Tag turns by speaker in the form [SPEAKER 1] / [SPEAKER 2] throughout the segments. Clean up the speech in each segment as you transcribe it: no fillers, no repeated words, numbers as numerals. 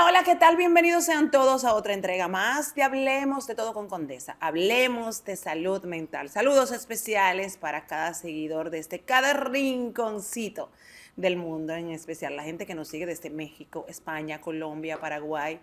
[SPEAKER 1] Hola, hola, ¿qué tal? Bienvenidos sean todos a otra entrega más de Hablemos de Todo con Condesa. Hablemos de salud mental. Saludos especiales para cada seguidor desde cada rinconcito del mundo, en especial la gente que nos sigue desde México, España, Colombia, Paraguay,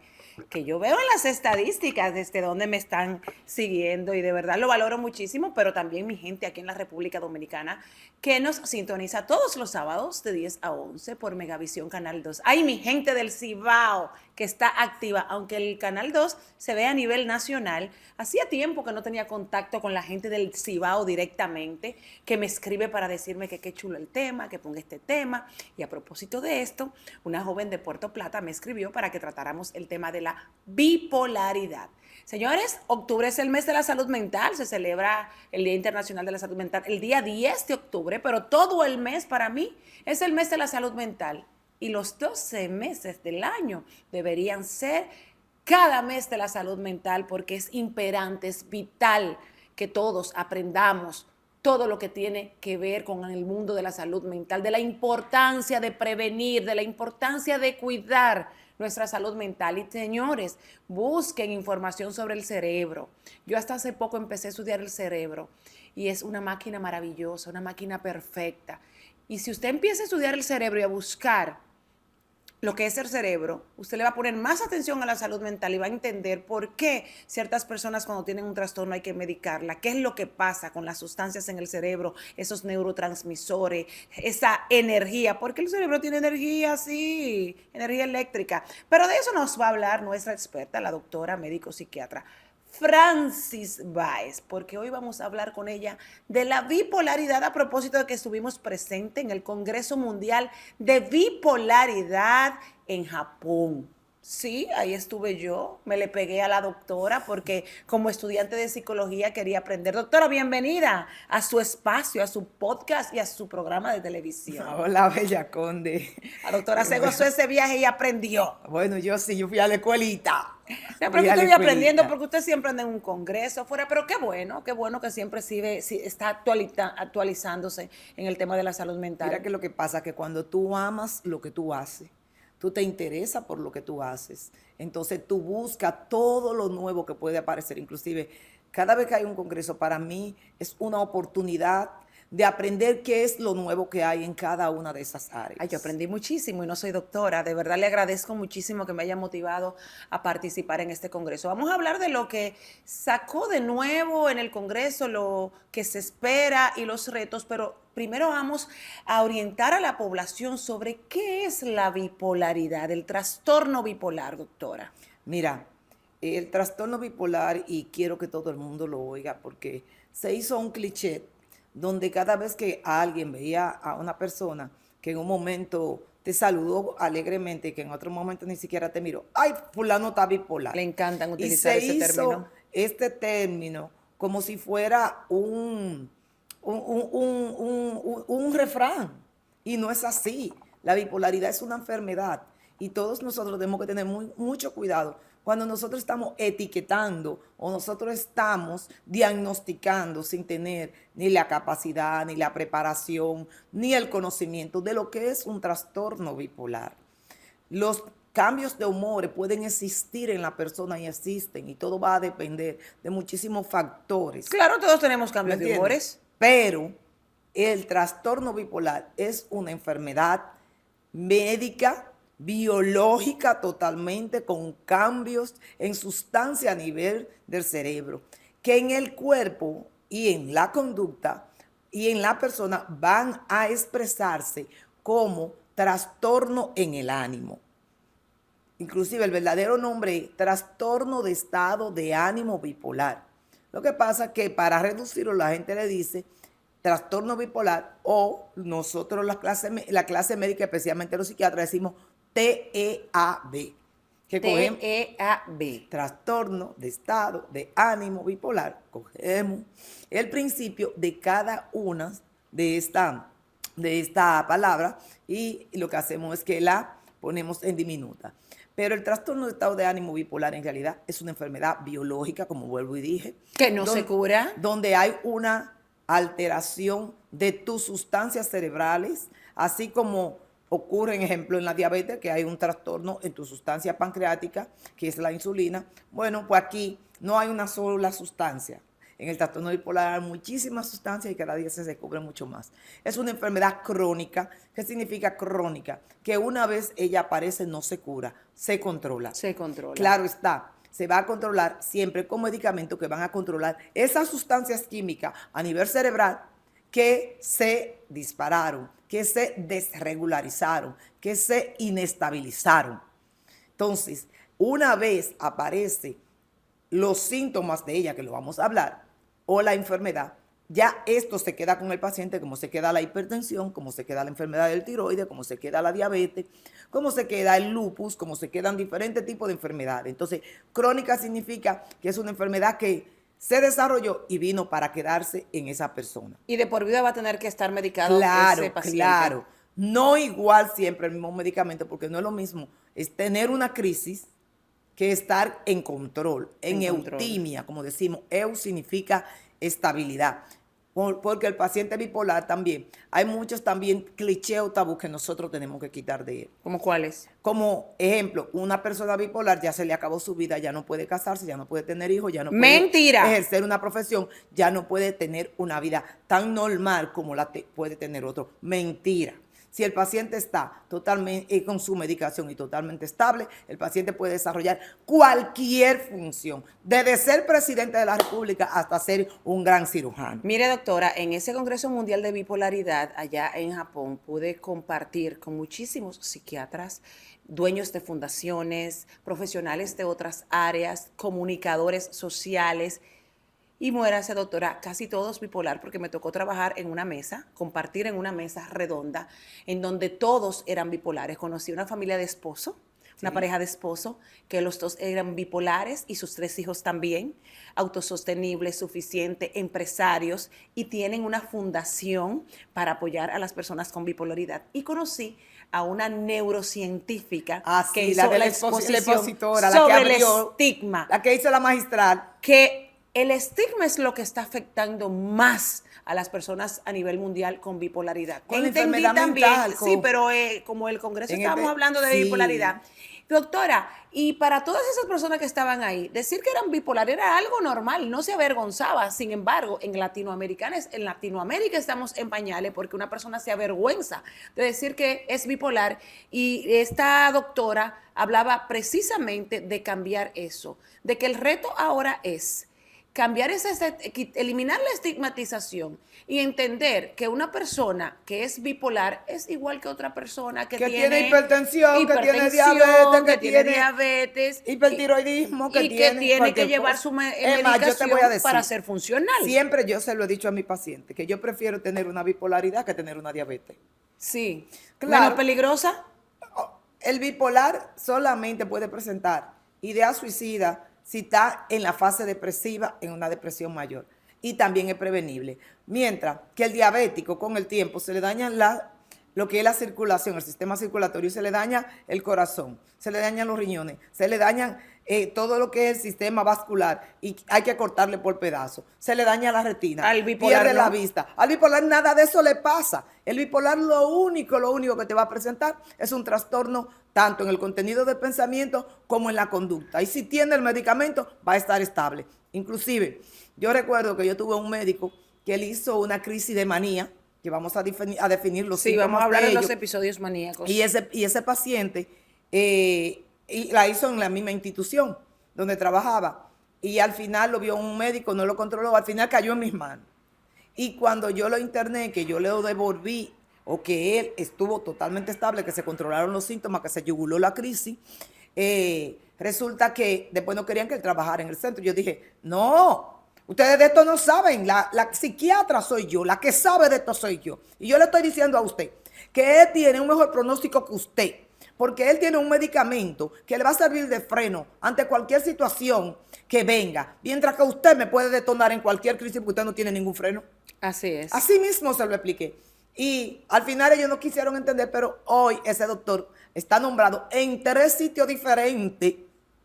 [SPEAKER 1] que yo veo en las estadísticas desde donde me están siguiendo y de verdad lo valoro muchísimo, pero también mi gente aquí en la República Dominicana que nos sintoniza todos los sábados de 10 a 11 por Megavisión Canal 2. Ay, mi gente del Cibao que está activa, aunque el Canal 2 se ve a nivel nacional. Hacía tiempo que no tenía contacto con la gente del Cibao directamente, que me escribe para decirme que qué chulo el tema, que ponga este tema. Y a propósito de esto, una joven de Puerto Plata me escribió para que tratáramos el tema de la bipolaridad. Señores, octubre es el mes de la salud mental, se celebra el Día Internacional de la Salud Mental el día 10 de octubre, pero todo el mes para mí es el mes de la salud mental. Y los 12 meses del año deberían ser cada mes de la salud mental porque es imperante, es vital que todos aprendamos todo lo que tiene que ver con el mundo de la salud mental, de la importancia de prevenir, de la importancia de cuidar nuestra salud mental. Y señores, busquen información sobre el cerebro. Yo hasta hace poco empecé a estudiar el cerebro y es una máquina maravillosa, una máquina perfecta. Y si usted empieza a estudiar el cerebro y a buscar lo que es el cerebro, usted le va a poner más atención a la salud mental y va a entender por qué ciertas personas cuando tienen un trastorno hay que medicarla, qué es lo que pasa con las sustancias en el cerebro, esos neurotransmisores, esa energía, porque el cerebro tiene energía, sí, energía eléctrica. Pero de eso nos va a hablar nuestra experta, la doctora médico psiquiatra Francis Báez, porque hoy vamos a hablar con ella de la bipolaridad a propósito de que estuvimos presentes en el Congreso Mundial de Bipolaridad en Japón. Sí, ahí estuve yo, me le pegué a la doctora porque como estudiante de psicología quería aprender. Doctora, bienvenida a su espacio, a su podcast y a su programa de televisión.
[SPEAKER 2] Hola, Bella Conde.
[SPEAKER 1] La doctora se gozó ese viaje y aprendió.
[SPEAKER 2] Bueno, yo sí, yo fui a la escuelita.
[SPEAKER 1] No, pero
[SPEAKER 2] Fui
[SPEAKER 1] que
[SPEAKER 2] a la
[SPEAKER 1] estoy aprendiendo
[SPEAKER 2] escuelita.
[SPEAKER 1] porque usted siempre anda en un congreso fuera, pero qué bueno que siempre sigue, está actualizándose en el tema de la salud
[SPEAKER 2] Mira
[SPEAKER 1] mental.
[SPEAKER 2] que lo que pasa es que cuando tú amas lo que tú haces, tú te interesas por lo que tú haces, entonces tú buscas todo lo nuevo que puede aparecer. Inclusive, cada vez que hay un congreso, para mí es una oportunidad de aprender qué es lo nuevo que hay en cada una de esas
[SPEAKER 1] Ay, yo
[SPEAKER 2] áreas.
[SPEAKER 1] aprendí muchísimo y no soy doctora. De verdad le agradezco muchísimo que me haya motivado a participar en este congreso. Vamos a hablar de lo que sacó de nuevo en el congreso, lo que se espera y los retos, pero primero vamos a orientar a la población sobre qué es la bipolaridad, el trastorno bipolar, doctora.
[SPEAKER 2] Mira, el trastorno bipolar, y quiero que todo el mundo lo oiga, porque se hizo un cliché donde cada vez que alguien veía a una persona que en un momento te saludó alegremente y que en otro momento ni siquiera te miró, ay, fulano está
[SPEAKER 1] Le
[SPEAKER 2] bipolar.
[SPEAKER 1] encantan
[SPEAKER 2] Y
[SPEAKER 1] utilizar
[SPEAKER 2] se
[SPEAKER 1] ese
[SPEAKER 2] hizo
[SPEAKER 1] término.
[SPEAKER 2] este término como si fuera un refrán. Y no es así. La bipolaridad es una enfermedad y todos nosotros tenemos que tener mucho cuidado cuando nosotros estamos etiquetando o nosotros estamos diagnosticando sin tener ni la capacidad, ni la preparación, ni el conocimiento de lo que es un trastorno bipolar. Los cambios de humor pueden existir en la persona y existen, y todo va a depender de muchísimos factores.
[SPEAKER 1] Claro, todos tenemos
[SPEAKER 2] ¿Me
[SPEAKER 1] cambios de
[SPEAKER 2] entiendes?
[SPEAKER 1] humores.
[SPEAKER 2] Pero el trastorno bipolar es una enfermedad médica, biológica totalmente, con cambios en sustancia a nivel del cerebro, que en el cuerpo y en la conducta y en la persona van a expresarse como trastorno en el ánimo. Inclusive el verdadero nombre es trastorno de estado de ánimo bipolar. Lo que pasa es que para reducirlo la gente le dice trastorno bipolar, o nosotros la clase médica, especialmente los psiquiatras, decimos TEAB, que cogemos
[SPEAKER 1] TEAB.
[SPEAKER 2] trastorno de estado de ánimo bipolar. Cogemos el principio de cada una de esta palabra y lo que hacemos es que la ponemos en diminuta. Pero el trastorno de estado de ánimo bipolar en realidad es una enfermedad biológica, como vuelvo y dije,
[SPEAKER 1] Que no se cura.
[SPEAKER 2] donde hay una alteración de tus sustancias cerebrales, así como ocurre, en ejemplo, en la diabetes, que hay un trastorno en tu sustancia pancreática, que es la insulina. Bueno, pues aquí no hay una sola sustancia. En el trastorno bipolar hay muchísimas sustancias y cada día se descubre mucho más. Es una enfermedad crónica. ¿Qué significa crónica? Que una vez ella aparece no se cura, se controla.
[SPEAKER 1] Se controla.
[SPEAKER 2] Claro está, se va a controlar siempre con medicamentos que van a controlar esas sustancias químicas a nivel cerebral que se dispararon, que se desregularizaron, que se inestabilizaron. Entonces, una vez aparecen los síntomas de ella, que lo vamos a hablar, o la enfermedad, ya esto se queda con el paciente, como se queda la hipertensión, como se queda la enfermedad del tiroides, como se queda la diabetes, como se queda el lupus, como se quedan diferentes tipos de enfermedades. Entonces, crónica significa que es una enfermedad que se desarrolló y vino para quedarse en esa persona.
[SPEAKER 1] Y de por vida va a tener que estar medicado
[SPEAKER 2] Claro,
[SPEAKER 1] ese paciente.
[SPEAKER 2] claro. No igual siempre el mismo medicamento, porque no es lo mismo es tener una crisis que estar en control, en eutimia, como decimos. Eu significa estabilidad. Porque el paciente bipolar también, hay muchos también clichés o tabú que nosotros tenemos que quitar de él.
[SPEAKER 1] ¿Cómo cuáles?
[SPEAKER 2] Como ejemplo, una persona bipolar ya se le acabó su vida, ya no puede casarse, ya no puede tener hijos, ya no puede
[SPEAKER 1] ¡Mentira!
[SPEAKER 2] ejercer una profesión, ya no puede tener una vida tan normal como la puede tener otro. Mentira. Si el paciente está totalmente con su medicación y totalmente estable, el paciente puede desarrollar cualquier función, desde ser presidente de la República hasta ser un gran cirujano.
[SPEAKER 1] Mire, doctora, en ese Congreso Mundial de Bipolaridad allá en Japón pude compartir con muchísimos psiquiatras, dueños de fundaciones, profesionales de otras áreas, comunicadores sociales. Y muérase, doctora, casi todos bipolar, porque me tocó trabajar en una mesa, compartir en una mesa redonda, en donde todos eran bipolares. Conocí una familia de esposo, una pareja de esposo, que los dos eran bipolares y sus 3 hijos también, autosostenibles, suficientes, empresarios, y tienen una fundación para apoyar a las personas con bipolaridad. Y conocí a una neurocientífica que hizo la exposición sobre el estigma.
[SPEAKER 2] La que hizo la magistral.
[SPEAKER 1] Que el estigma es lo que está afectando más a las personas a nivel mundial con bipolaridad.
[SPEAKER 2] Con
[SPEAKER 1] Entendí
[SPEAKER 2] enfermedad
[SPEAKER 1] también,
[SPEAKER 2] mental,
[SPEAKER 1] sí, pero como el Congreso estábamos hablando de
[SPEAKER 2] sí.
[SPEAKER 1] bipolaridad. Doctora, y para todas esas personas que estaban ahí, decir que eran bipolares era algo normal, no se avergonzaba. Sin embargo, en Latinoamérica estamos en pañales porque una persona se avergüenza de decir que es bipolar, y esta doctora hablaba precisamente de cambiar eso, de que el reto ahora es cambiar eliminar la estigmatización y entender que una persona que es bipolar es igual que otra persona que tiene
[SPEAKER 2] hipertensión, que tiene diabetes, que tiene
[SPEAKER 1] diabetes,
[SPEAKER 2] hipertiroidismo,
[SPEAKER 1] que tiene que llevar su medicación para ser funcional.
[SPEAKER 2] Siempre yo se lo he dicho a mi paciente, que yo prefiero tener una bipolaridad que tener una diabetes.
[SPEAKER 1] Sí.
[SPEAKER 2] Claro.
[SPEAKER 1] ¿Menos peligrosa?
[SPEAKER 2] El bipolar solamente puede presentar ideas suicidas si está en la fase depresiva, en una depresión mayor. Y también es prevenible. Mientras que el diabético, con el tiempo, se le daña lo que es la circulación, el sistema circulatorio, se le daña el corazón, se le dañan los riñones, se le dañan todo lo que es el sistema vascular y hay que cortarle por pedazos. Se le daña la retina,
[SPEAKER 1] al bipolar
[SPEAKER 2] pierde la vista. Al bipolar nada de eso le pasa. El bipolar lo único que te va a presentar es un trastorno tanto en el contenido del pensamiento como en la conducta. Y si tiene el medicamento, va a estar estable. Inclusive, yo recuerdo que yo tuve un médico que él hizo una crisis de manía, que vamos a definir los síntomas.
[SPEAKER 1] Sí, vamos a hablar de los
[SPEAKER 2] ellos.
[SPEAKER 1] episodios maníacos.
[SPEAKER 2] Y ese paciente y la hizo en la misma institución donde trabajaba. Y al final lo vio un médico, no lo controló, al final cayó en mis manos. Y cuando yo lo interné, que yo le devolví, o que él estuvo totalmente estable, que se controlaron los síntomas, que se yuguló la crisis, resulta que después no querían que él trabajara en el centro. Yo dije, no, ustedes de esto no saben, la psiquiatra soy yo, la que sabe de esto soy yo. Y yo le estoy diciendo a usted que él tiene un mejor pronóstico que usted, porque él tiene un medicamento que le va a servir de freno ante cualquier situación que venga, mientras que usted me puede detonar en cualquier crisis porque usted no tiene ningún freno.
[SPEAKER 1] Así es.
[SPEAKER 2] Así mismo se lo expliqué. Y al final ellos no quisieron entender, pero hoy ese doctor está nombrado en 3 sitios diferentes.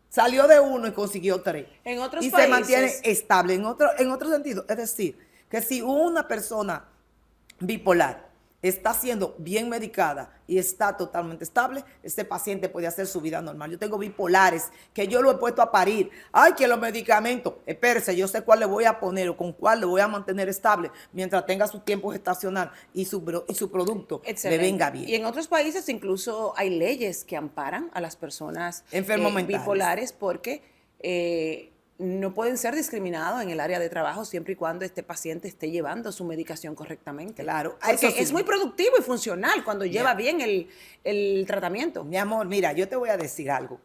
[SPEAKER 2] Salió de uno y consiguió 3.
[SPEAKER 1] En otros
[SPEAKER 2] y
[SPEAKER 1] países.
[SPEAKER 2] Se mantiene estable. En otro sentido, es decir, que si una persona bipolar está siendo bien medicada y está totalmente estable, este paciente puede hacer su vida normal. Yo tengo bipolares que yo lo he puesto a parir. Ay, que los medicamentos, espérese, yo sé cuál le voy a poner o con cuál le voy a mantener estable mientras tenga su tiempo gestacional y su producto
[SPEAKER 1] Excelente.
[SPEAKER 2] le venga bien.
[SPEAKER 1] Y en otros países incluso hay leyes que amparan a las personas
[SPEAKER 2] Enfermos mentales.
[SPEAKER 1] bipolares porque no pueden ser discriminados en el área de trabajo siempre y cuando este paciente esté llevando su medicación correctamente.
[SPEAKER 2] Claro.
[SPEAKER 1] Porque
[SPEAKER 2] Eso sí.
[SPEAKER 1] es muy productivo y funcional cuando lleva bien el tratamiento.
[SPEAKER 2] Mi amor, mira, yo te voy a decir algo.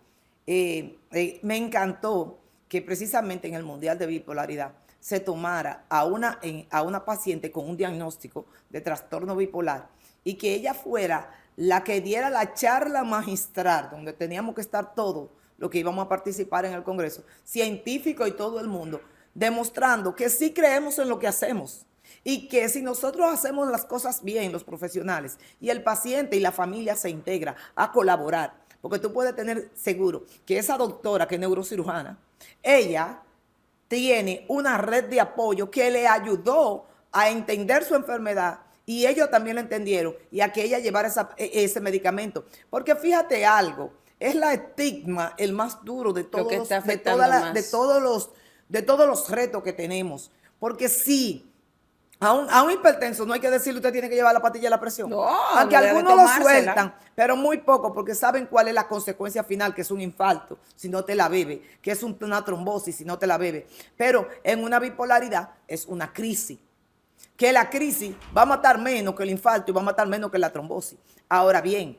[SPEAKER 2] Me encantó que precisamente en el Mundial de Bipolaridad se tomara a una paciente con un diagnóstico de trastorno bipolar y que ella fuera la que diera la charla magistral, donde teníamos que estar todos los que íbamos a participar en el Congreso, científicos y todo el mundo, demostrando que sí creemos en lo que hacemos. Y que si nosotros hacemos las cosas bien, los profesionales, y el paciente y la familia se integra a colaborar, porque tú puedes tener seguro que esa doctora que es neurocirujana, ella tiene una red de apoyo que le ayudó a entender su enfermedad y ellos también lo entendieron y a que ella llevara ese medicamento. Porque fíjate algo, es la estigma el más duro de todos, de todos los retos que tenemos. Porque sí, a un hipertenso no hay que decirle usted tiene que llevar la pastilla de la presión.
[SPEAKER 1] No,
[SPEAKER 2] aunque
[SPEAKER 1] no debe
[SPEAKER 2] algunos lo
[SPEAKER 1] tomársela.
[SPEAKER 2] sueltan, pero muy poco, porque saben cuál es la consecuencia final, que es un infarto si no te la bebe, que es una trombosis si no te la bebe. Pero en una bipolaridad es una crisis, que la crisis va a matar menos que el infarto y va a matar menos que la trombosis. Ahora bien,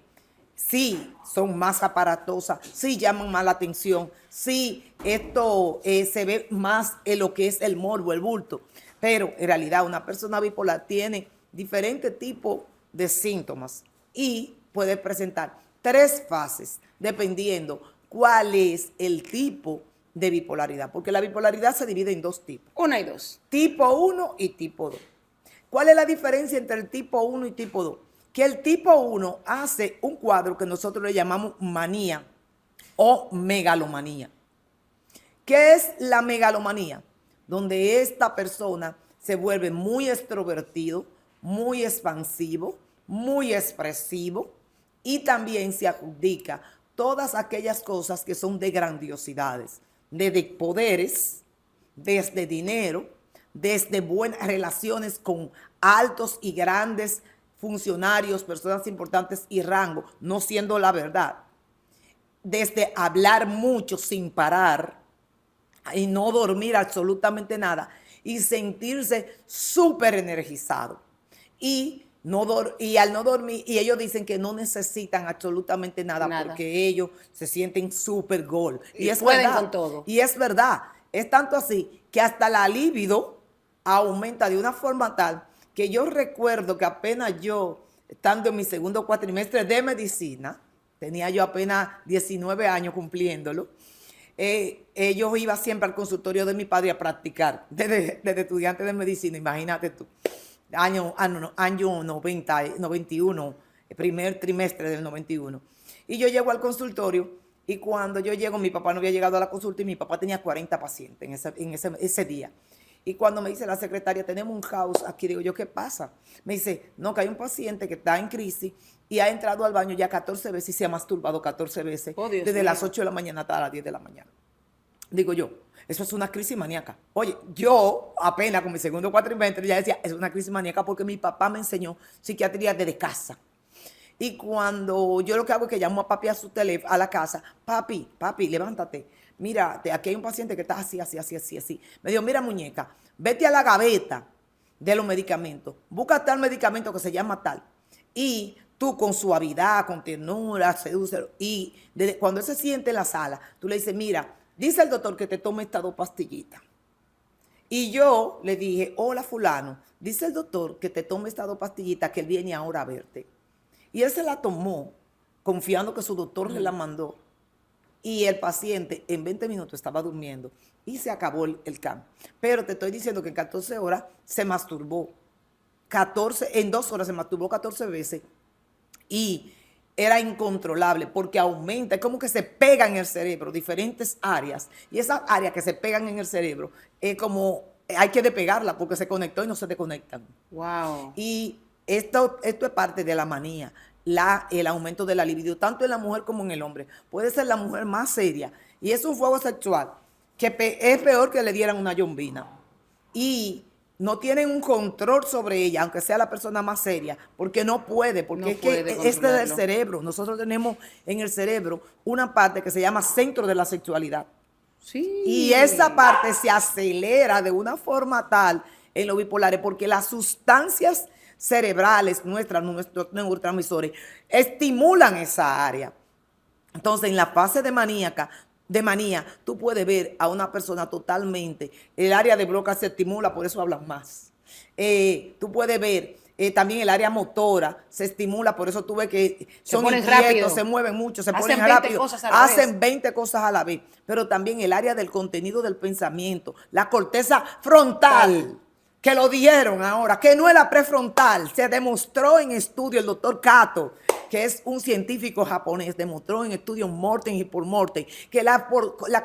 [SPEAKER 2] sí son más aparatosas, sí llaman más la atención, sí esto se ve más en lo que es el morbo, el bulto. Pero en realidad una persona bipolar tiene diferentes tipos de síntomas y puede presentar 3 fases dependiendo cuál es el tipo de bipolaridad. Porque la bipolaridad se divide en 2 tipos.
[SPEAKER 1] 1 y 2.
[SPEAKER 2] Tipo 1 y tipo 2. ¿Cuál es la diferencia entre el tipo 1 y tipo 2? Que el tipo 1 hace un cuadro que nosotros le llamamos manía o megalomanía. ¿Qué es la megalomanía? Donde esta persona se vuelve muy extrovertido, muy expansivo, muy expresivo y también se adjudica todas aquellas cosas que son de grandiosidades, desde poderes, desde dinero, desde buenas relaciones con altos y grandes funcionarios, personas importantes y rango, no siendo la verdad, desde hablar mucho sin parar, y no dormir absolutamente nada y sentirse súper energizado. Y al no dormir, y ellos dicen que no necesitan absolutamente nada. Porque ellos se sienten súper gol.
[SPEAKER 1] Y
[SPEAKER 2] es
[SPEAKER 1] pueden
[SPEAKER 2] verdad,
[SPEAKER 1] con todo.
[SPEAKER 2] Y es verdad. Es tanto así que hasta la libido aumenta de una forma tal que yo recuerdo que apenas yo, estando en mi segundo cuatrimestre de medicina, tenía yo apenas 19 años cumpliéndolo, yo iba siempre al consultorio de mi padre a practicar desde estudiante de medicina, imagínate tú, año 91, primer trimestre del 91. Y yo llego al consultorio y cuando yo llego, mi papá no había llegado a la consulta y mi papá tenía 40 pacientes en ese día. Y cuando me dice la secretaria, tenemos un caos aquí, digo yo, ¿qué pasa? Me dice, no, que hay un paciente que está en crisis y ha entrado al baño ya 14 veces y se ha masturbado 14 veces desde las 8 de la mañana hasta las 10 de la mañana. Digo yo, eso es una crisis maníaca. Oye, yo apenas con mi segundo cuatrimestre ya decía, es una crisis maníaca porque mi papá me enseñó psiquiatría desde casa. Y cuando yo lo que hago es que llamo a papi a su teléfono, a la casa, papi, levántate. Mira, aquí hay un paciente que está así. Me dijo, mira muñeca, vete a la gaveta de los medicamentos, busca tal medicamento que se llama tal. Y tú con suavidad, con ternura, sedúcelo. Y cuando él se siente en la sala, tú le dices, mira, dice el doctor que te tome estas 2 pastillitas. Y yo le dije, hola fulano, dice el doctor que te tome estas 2 pastillitas que él viene ahora a verte. Y él se la tomó confiando que su doctor le la mandó. Y el paciente en 20 minutos estaba durmiendo y se acabó el cambio. Pero te estoy diciendo que en 14 horas se masturbó. En 2 horas se masturbó 14 veces y era incontrolable porque aumenta, es como que se pegan en el cerebro diferentes áreas. Y esas áreas que se pegan en el cerebro es como hay que despegarla porque se conectó y no se desconectan.
[SPEAKER 1] Wow.
[SPEAKER 2] Y Esto es parte de la manía, el aumento de la libido, tanto en la mujer como en el hombre. Puede ser la mujer más seria y es un fuego sexual que es peor que le dieran una yombina. Y no tienen un control sobre ella, aunque sea la persona más seria, porque no puede, porque
[SPEAKER 1] No
[SPEAKER 2] es
[SPEAKER 1] puede
[SPEAKER 2] que este es el
[SPEAKER 1] controlarlo.
[SPEAKER 2] cerebro. Nosotros tenemos en el cerebro una parte que se llama centro de la sexualidad.
[SPEAKER 1] Sí.
[SPEAKER 2] Y esa parte se acelera de una forma tal en los bipolares porque las sustancias cerebrales nuestros neurotransmisores, estimulan esa área. Entonces, en la fase de manía, tú puedes ver a una persona totalmente, el área de Broca se estimula, por eso hablan más. Tú puedes ver también el área motora se estimula, por eso tú ves que
[SPEAKER 1] Se
[SPEAKER 2] son
[SPEAKER 1] ponen
[SPEAKER 2] inquietos,
[SPEAKER 1] rápido.
[SPEAKER 2] se mueven mucho, se
[SPEAKER 1] Hacen
[SPEAKER 2] ponen
[SPEAKER 1] 20
[SPEAKER 2] rápido,
[SPEAKER 1] cosas a la
[SPEAKER 2] hacen
[SPEAKER 1] vez.
[SPEAKER 2] 20 cosas a la vez. Pero también el área del contenido del pensamiento, la corteza frontal, que lo dijeron ahora, que no es la prefrontal, se demostró en estudio, el doctor Kato, que es un científico japonés, demostró en estudios Morten y por Morten, que la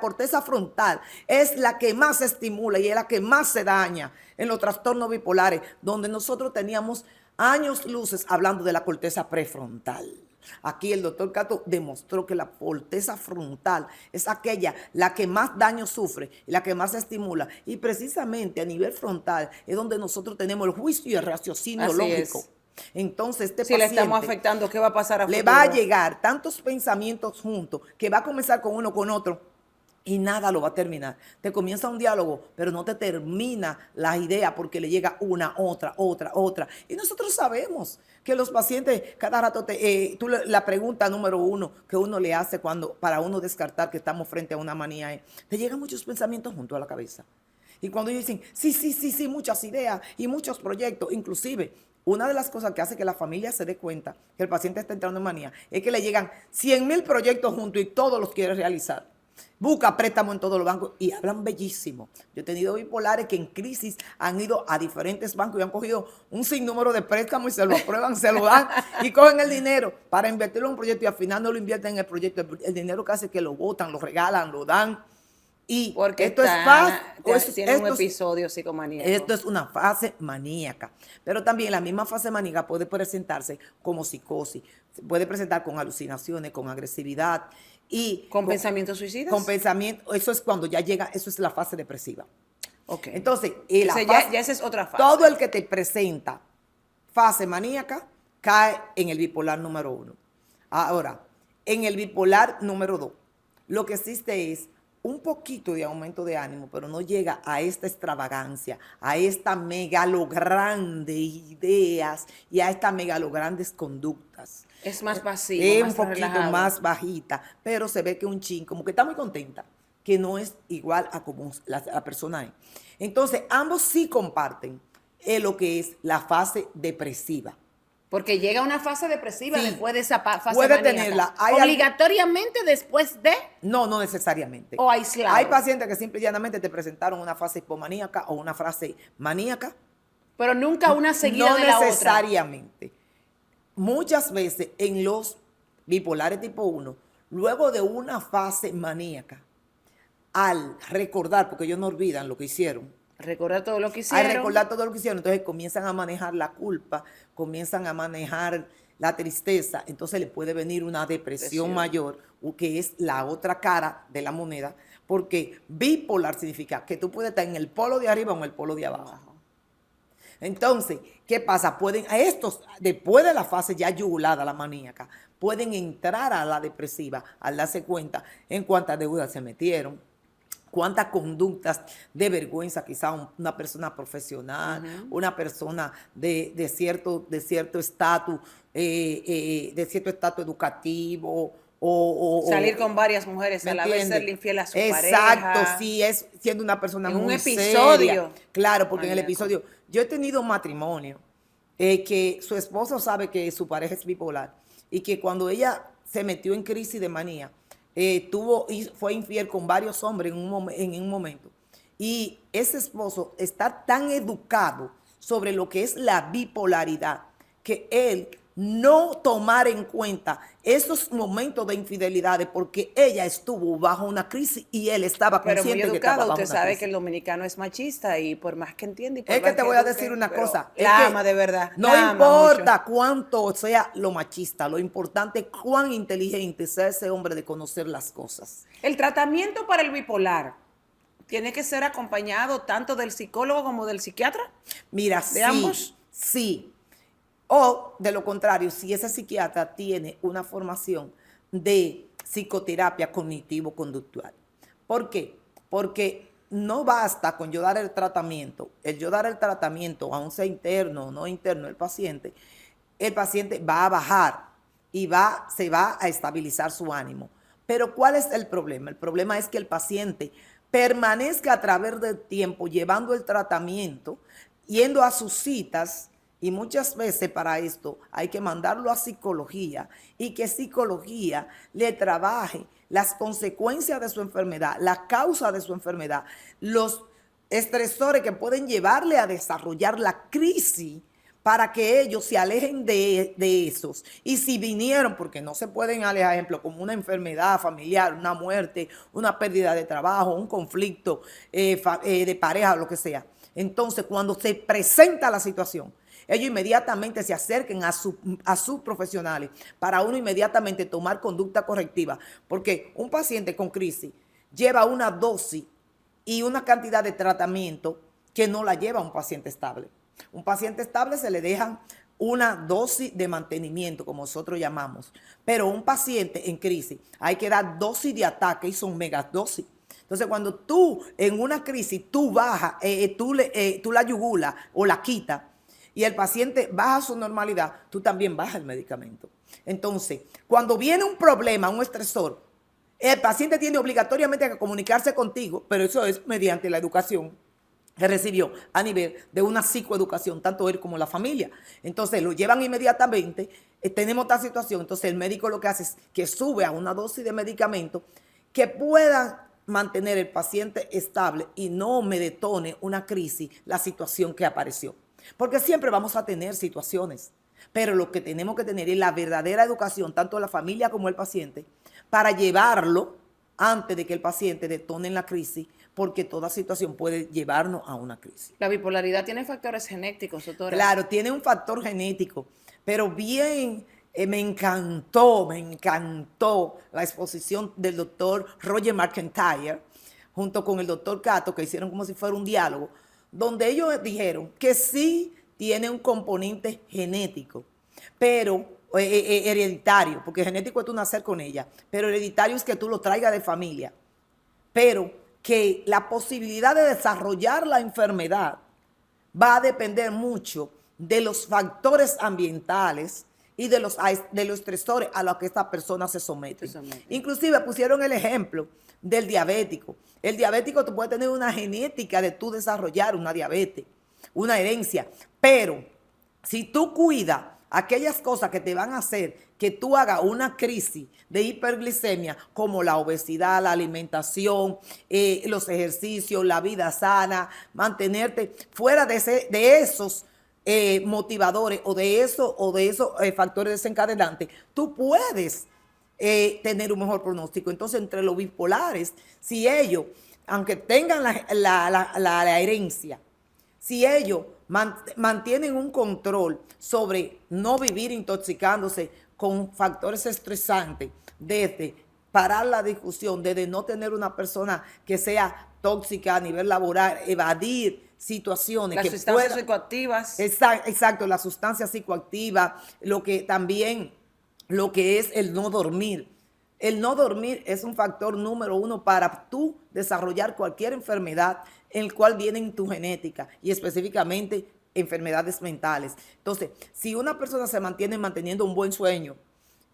[SPEAKER 2] corteza frontal es la que más se estimula y es la que más se daña en los trastornos bipolares, donde nosotros teníamos años luces hablando de la corteza prefrontal. Aquí el doctor Cato demostró que la corteza frontal es aquella, la que más daño sufre y la que más se estimula. Y precisamente a nivel frontal es donde nosotros tenemos el juicio y el raciocinio
[SPEAKER 1] Así
[SPEAKER 2] lógico.
[SPEAKER 1] es.
[SPEAKER 2] Entonces
[SPEAKER 1] Si le estamos afectando, ¿qué va a pasar a
[SPEAKER 2] le
[SPEAKER 1] futuro?
[SPEAKER 2] va a llegar tantos pensamientos juntos que va a comenzar con uno con otro y nada lo va a terminar. Te comienza un diálogo, pero no te termina la idea porque le llega una, otra. Y nosotros sabemos que los pacientes, cada rato, la pregunta número uno que uno le hace para uno descartar que estamos frente a una manía es, te llegan muchos pensamientos junto a la cabeza. Y cuando ellos dicen, sí, muchas ideas y muchos proyectos, inclusive, una de las cosas que hace que la familia se dé cuenta que el paciente está entrando en manía es que le llegan 100,000 proyectos juntos y todos los quiere realizar. Busca préstamo en todos los bancos y hablan bellísimo. Yo he tenido bipolares que en crisis han ido a diferentes bancos y han cogido un sinnúmero de préstamos y se lo aprueban, se lo dan y cogen el dinero para invertirlo en un proyecto y al final no lo invierten en el proyecto. El dinero que hace que lo botan, lo regalan, lo dan. Y
[SPEAKER 1] Porque
[SPEAKER 2] esto es fácil.
[SPEAKER 1] tiene un episodio psicomaníaco.
[SPEAKER 2] Esto es una fase maníaca, pero también la misma fase maníaca puede presentarse como psicosis, se puede presentar con alucinaciones, con agresividad y
[SPEAKER 1] ¿Con pensamientos suicidas?
[SPEAKER 2] con pensamiento. Eso es cuando ya llega, eso es la fase depresiva.
[SPEAKER 1] Ok.
[SPEAKER 2] Entonces,
[SPEAKER 1] Ya esa es otra fase.
[SPEAKER 2] todo el que te presenta fase maníaca cae en el bipolar número 1. Ahora, en el bipolar número 2, lo que existe es un poquito de aumento de ánimo, pero no llega a esta extravagancia, a esta megalograndes ideas y a estas megalograndes conductas.
[SPEAKER 1] Es más pasivo,
[SPEAKER 2] Es
[SPEAKER 1] más
[SPEAKER 2] un poquito
[SPEAKER 1] relajado.
[SPEAKER 2] más bajita, pero se ve que un chin, como que está muy contenta, que no es igual a como la persona es. Entonces, ambos sí comparten lo que es la fase depresiva.
[SPEAKER 1] Porque llega una fase depresiva
[SPEAKER 2] Sí.
[SPEAKER 1] después de esa fase
[SPEAKER 2] Puede
[SPEAKER 1] maníaca.
[SPEAKER 2] tenerla.
[SPEAKER 1] Obligatoriamente después de
[SPEAKER 2] No necesariamente.
[SPEAKER 1] o aislado.
[SPEAKER 2] Hay pacientes que simple y llanamente te presentaron una fase hipomaníaca o una fase maníaca.
[SPEAKER 1] Pero nunca una seguida
[SPEAKER 2] No
[SPEAKER 1] de la otra.
[SPEAKER 2] necesariamente. Muchas veces en los bipolares tipo 1, luego de una fase maníaca, al recordar, porque ellos no olvidan lo que hicieron,
[SPEAKER 1] Recordar todo lo que hicieron.
[SPEAKER 2] al recordar todo lo que hicieron, entonces comienzan a manejar la culpa, comienzan a manejar la tristeza, entonces le puede venir una depresión mayor, que es la otra cara de la moneda, porque bipolar significa que tú puedes estar en el polo de arriba o en el polo de abajo. Entonces, ¿qué pasa? A estos, después de la fase ya yugulada, la maníaca, pueden entrar a la depresiva al darse cuenta en cuántas deudas se metieron, cuántas conductas de vergüenza quizá una persona profesional, una persona de cierto estatus, educativo,
[SPEAKER 1] salir con varias mujeres a la vez, serle infiel a su pareja.
[SPEAKER 2] Exacto, sí, es siendo una persona
[SPEAKER 1] En un
[SPEAKER 2] muy
[SPEAKER 1] episodio
[SPEAKER 2] seria. Claro, porque en el
[SPEAKER 1] maníaco.
[SPEAKER 2] episodio, yo he tenido un matrimonio que su esposo sabe que su pareja es bipolar y que cuando ella se metió en crisis de manía, fue infiel con varios hombres en un momento. Y ese esposo está tan educado sobre lo que es la bipolaridad que él no tomar en cuenta esos momentos de infidelidades porque ella estuvo bajo una crisis y él estaba
[SPEAKER 1] Pero muy
[SPEAKER 2] consciente que estaba
[SPEAKER 1] educado,
[SPEAKER 2] bajo
[SPEAKER 1] usted
[SPEAKER 2] una
[SPEAKER 1] sabe
[SPEAKER 2] crisis.
[SPEAKER 1] que el dominicano es machista y por más que entiende y por
[SPEAKER 2] Es que
[SPEAKER 1] más
[SPEAKER 2] te
[SPEAKER 1] que
[SPEAKER 2] voy a
[SPEAKER 1] eduque,
[SPEAKER 2] decir una
[SPEAKER 1] pero
[SPEAKER 2] cosa. Es
[SPEAKER 1] la
[SPEAKER 2] que
[SPEAKER 1] ama de verdad,
[SPEAKER 2] no
[SPEAKER 1] la ama mucho.
[SPEAKER 2] importa cuánto sea lo machista, lo importante es cuán inteligente sea ese hombre de conocer las cosas.
[SPEAKER 1] El tratamiento para el bipolar tiene que ser acompañado tanto del psicólogo como del psiquiatra,
[SPEAKER 2] Mira,
[SPEAKER 1] de
[SPEAKER 2] sí,
[SPEAKER 1] ambos.
[SPEAKER 2] sí. O de lo contrario, si ese psiquiatra tiene una formación de psicoterapia cognitivo-conductual. ¿Por qué? Porque no basta con yo dar el yo dar el tratamiento, aun sea interno o no interno el paciente va a bajar y se va a estabilizar su ánimo. Pero ¿cuál es el problema? El problema es que el paciente permanezca a través del tiempo llevando el tratamiento, yendo a sus citas, y muchas veces para esto hay que mandarlo a psicología y que psicología le trabaje las consecuencias de su enfermedad, la causa de su enfermedad, los estresores que pueden llevarle a desarrollar la crisis para que ellos se alejen de esos. Y si vinieron, porque no se pueden alejar, ejemplo, como una enfermedad familiar, una muerte, una pérdida de trabajo, un conflicto de pareja, lo que sea. Entonces, cuando se presenta la situación, ellos inmediatamente se acerquen a sus profesionales para uno inmediatamente tomar conducta correctiva. Porque un paciente con crisis lleva una dosis y una cantidad de tratamiento que no la lleva un paciente estable. Un paciente estable se le deja una dosis de mantenimiento, como nosotros llamamos. Pero un paciente en crisis hay que dar dosis de ataque y son megadosis. Entonces, cuando tú en una crisis, tú bajas, tú la yugulas o la quitas y el paciente baja su normalidad, tú también bajas el medicamento. Entonces, cuando viene un problema, un estresor, el paciente tiene obligatoriamente que comunicarse contigo, pero eso es mediante la educación que recibió a nivel de una psicoeducación, tanto él como la familia. Entonces lo llevan inmediatamente, tenemos esta situación, entonces el médico lo que hace es que sube a una dosis de medicamento que pueda mantener el paciente estable y no me detone una crisis, la situación que apareció. Porque siempre vamos a tener situaciones, pero lo que tenemos que tener es la verdadera educación, tanto la familia como el paciente, para llevarlo antes de que el paciente detone en la crisis, porque toda situación puede llevarnos a una crisis.
[SPEAKER 1] La bipolaridad tiene factores genéticos, doctora.
[SPEAKER 2] Claro, tiene un factor genético, pero bien, me encantó la exposición del doctor Roger McIntyre junto con el doctor Cato, que hicieron como si fuera un diálogo, donde ellos dijeron que sí tiene un componente genético, pero hereditario, porque genético es tú nacer con ella, pero hereditario es que tú lo traigas de familia, pero que la posibilidad de desarrollar la enfermedad va a depender mucho de los factores ambientales y de los estresores a los que esta persona se somete. Inclusive pusieron el ejemplo del diabético. El diabético tú puedes tener una genética de tú desarrollar una diabetes, una herencia, pero si tú cuidas aquellas cosas que te van a hacer que tú hagas una crisis de hiperglicemia, como la obesidad, la alimentación, los ejercicios, la vida sana, mantenerte fuera de esos motivadores o de esos factores desencadenantes, tú puedes tener un mejor pronóstico. Entonces, entre los bipolares, si ellos, aunque tengan la herencia, si ellos mantienen un control sobre no vivir intoxicándose con factores estresantes, desde parar la discusión, desde no tener una persona que sea tóxica a nivel laboral, evadir situaciones.
[SPEAKER 1] Las sustancias psicoactivas.
[SPEAKER 2] Exacto, las sustancias psicoactivas, lo que es el no dormir. El no dormir es un factor número uno para tú desarrollar cualquier enfermedad en el cual viene en tu genética y específicamente enfermedades mentales. Entonces, si una persona se mantiene manteniendo un buen sueño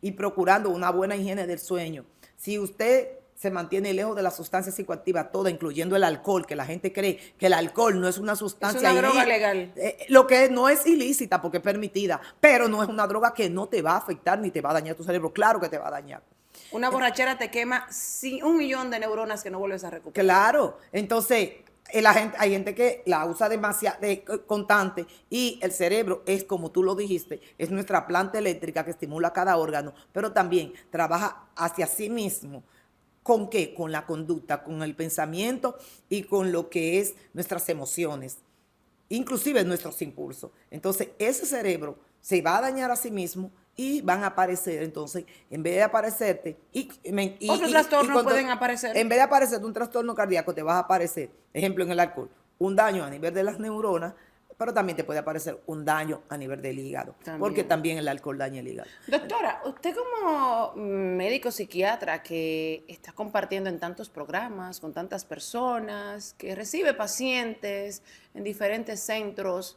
[SPEAKER 2] y procurando una buena higiene del sueño, si usted se mantiene lejos de las sustancias psicoactivas todas, incluyendo el alcohol, que la gente cree que el alcohol no es una sustancia
[SPEAKER 1] es una droga legal.
[SPEAKER 2] Lo que no es ilícita porque es permitida, pero no es una droga que no te va a afectar ni te va a dañar tu cerebro. Claro que te va a dañar.
[SPEAKER 1] Una borrachera te quema 1 millón de neuronas que no vuelves a recuperar.
[SPEAKER 2] Claro, entonces hay gente que la usa demasiado constante y el cerebro es, como tú lo dijiste, es nuestra planta eléctrica que estimula cada órgano, pero también trabaja hacia sí mismo. ¿Con qué? Con la conducta, con el pensamiento y con lo que es nuestras emociones, inclusive nuestros impulsos. Entonces, ese cerebro se va a dañar a sí mismo y van a aparecer, entonces, en vez de aparecerte...
[SPEAKER 1] Otros trastornos pueden aparecer.
[SPEAKER 2] En vez de aparecer un trastorno cardíaco, te va a aparecer, ejemplo, en el alcohol, un daño a nivel de las neuronas, pero también te puede aparecer un daño a nivel del hígado, porque también el alcohol daña el hígado.
[SPEAKER 1] Doctora, usted como médico psiquiatra que está compartiendo en tantos programas, con tantas personas, que recibe pacientes en diferentes centros,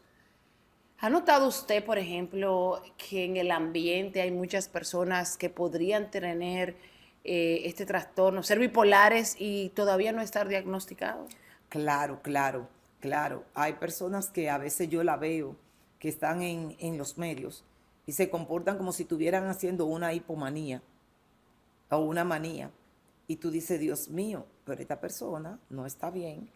[SPEAKER 1] ¿ha notado usted, por ejemplo, que en el ambiente hay muchas personas que podrían tener este trastorno, ser bipolares y todavía no estar diagnosticados?
[SPEAKER 2] Claro. Hay personas que a veces yo la veo que están en los medios y se comportan como si estuvieran haciendo una hipomanía o una manía. Y tú dices, Dios mío, pero esta persona no está bien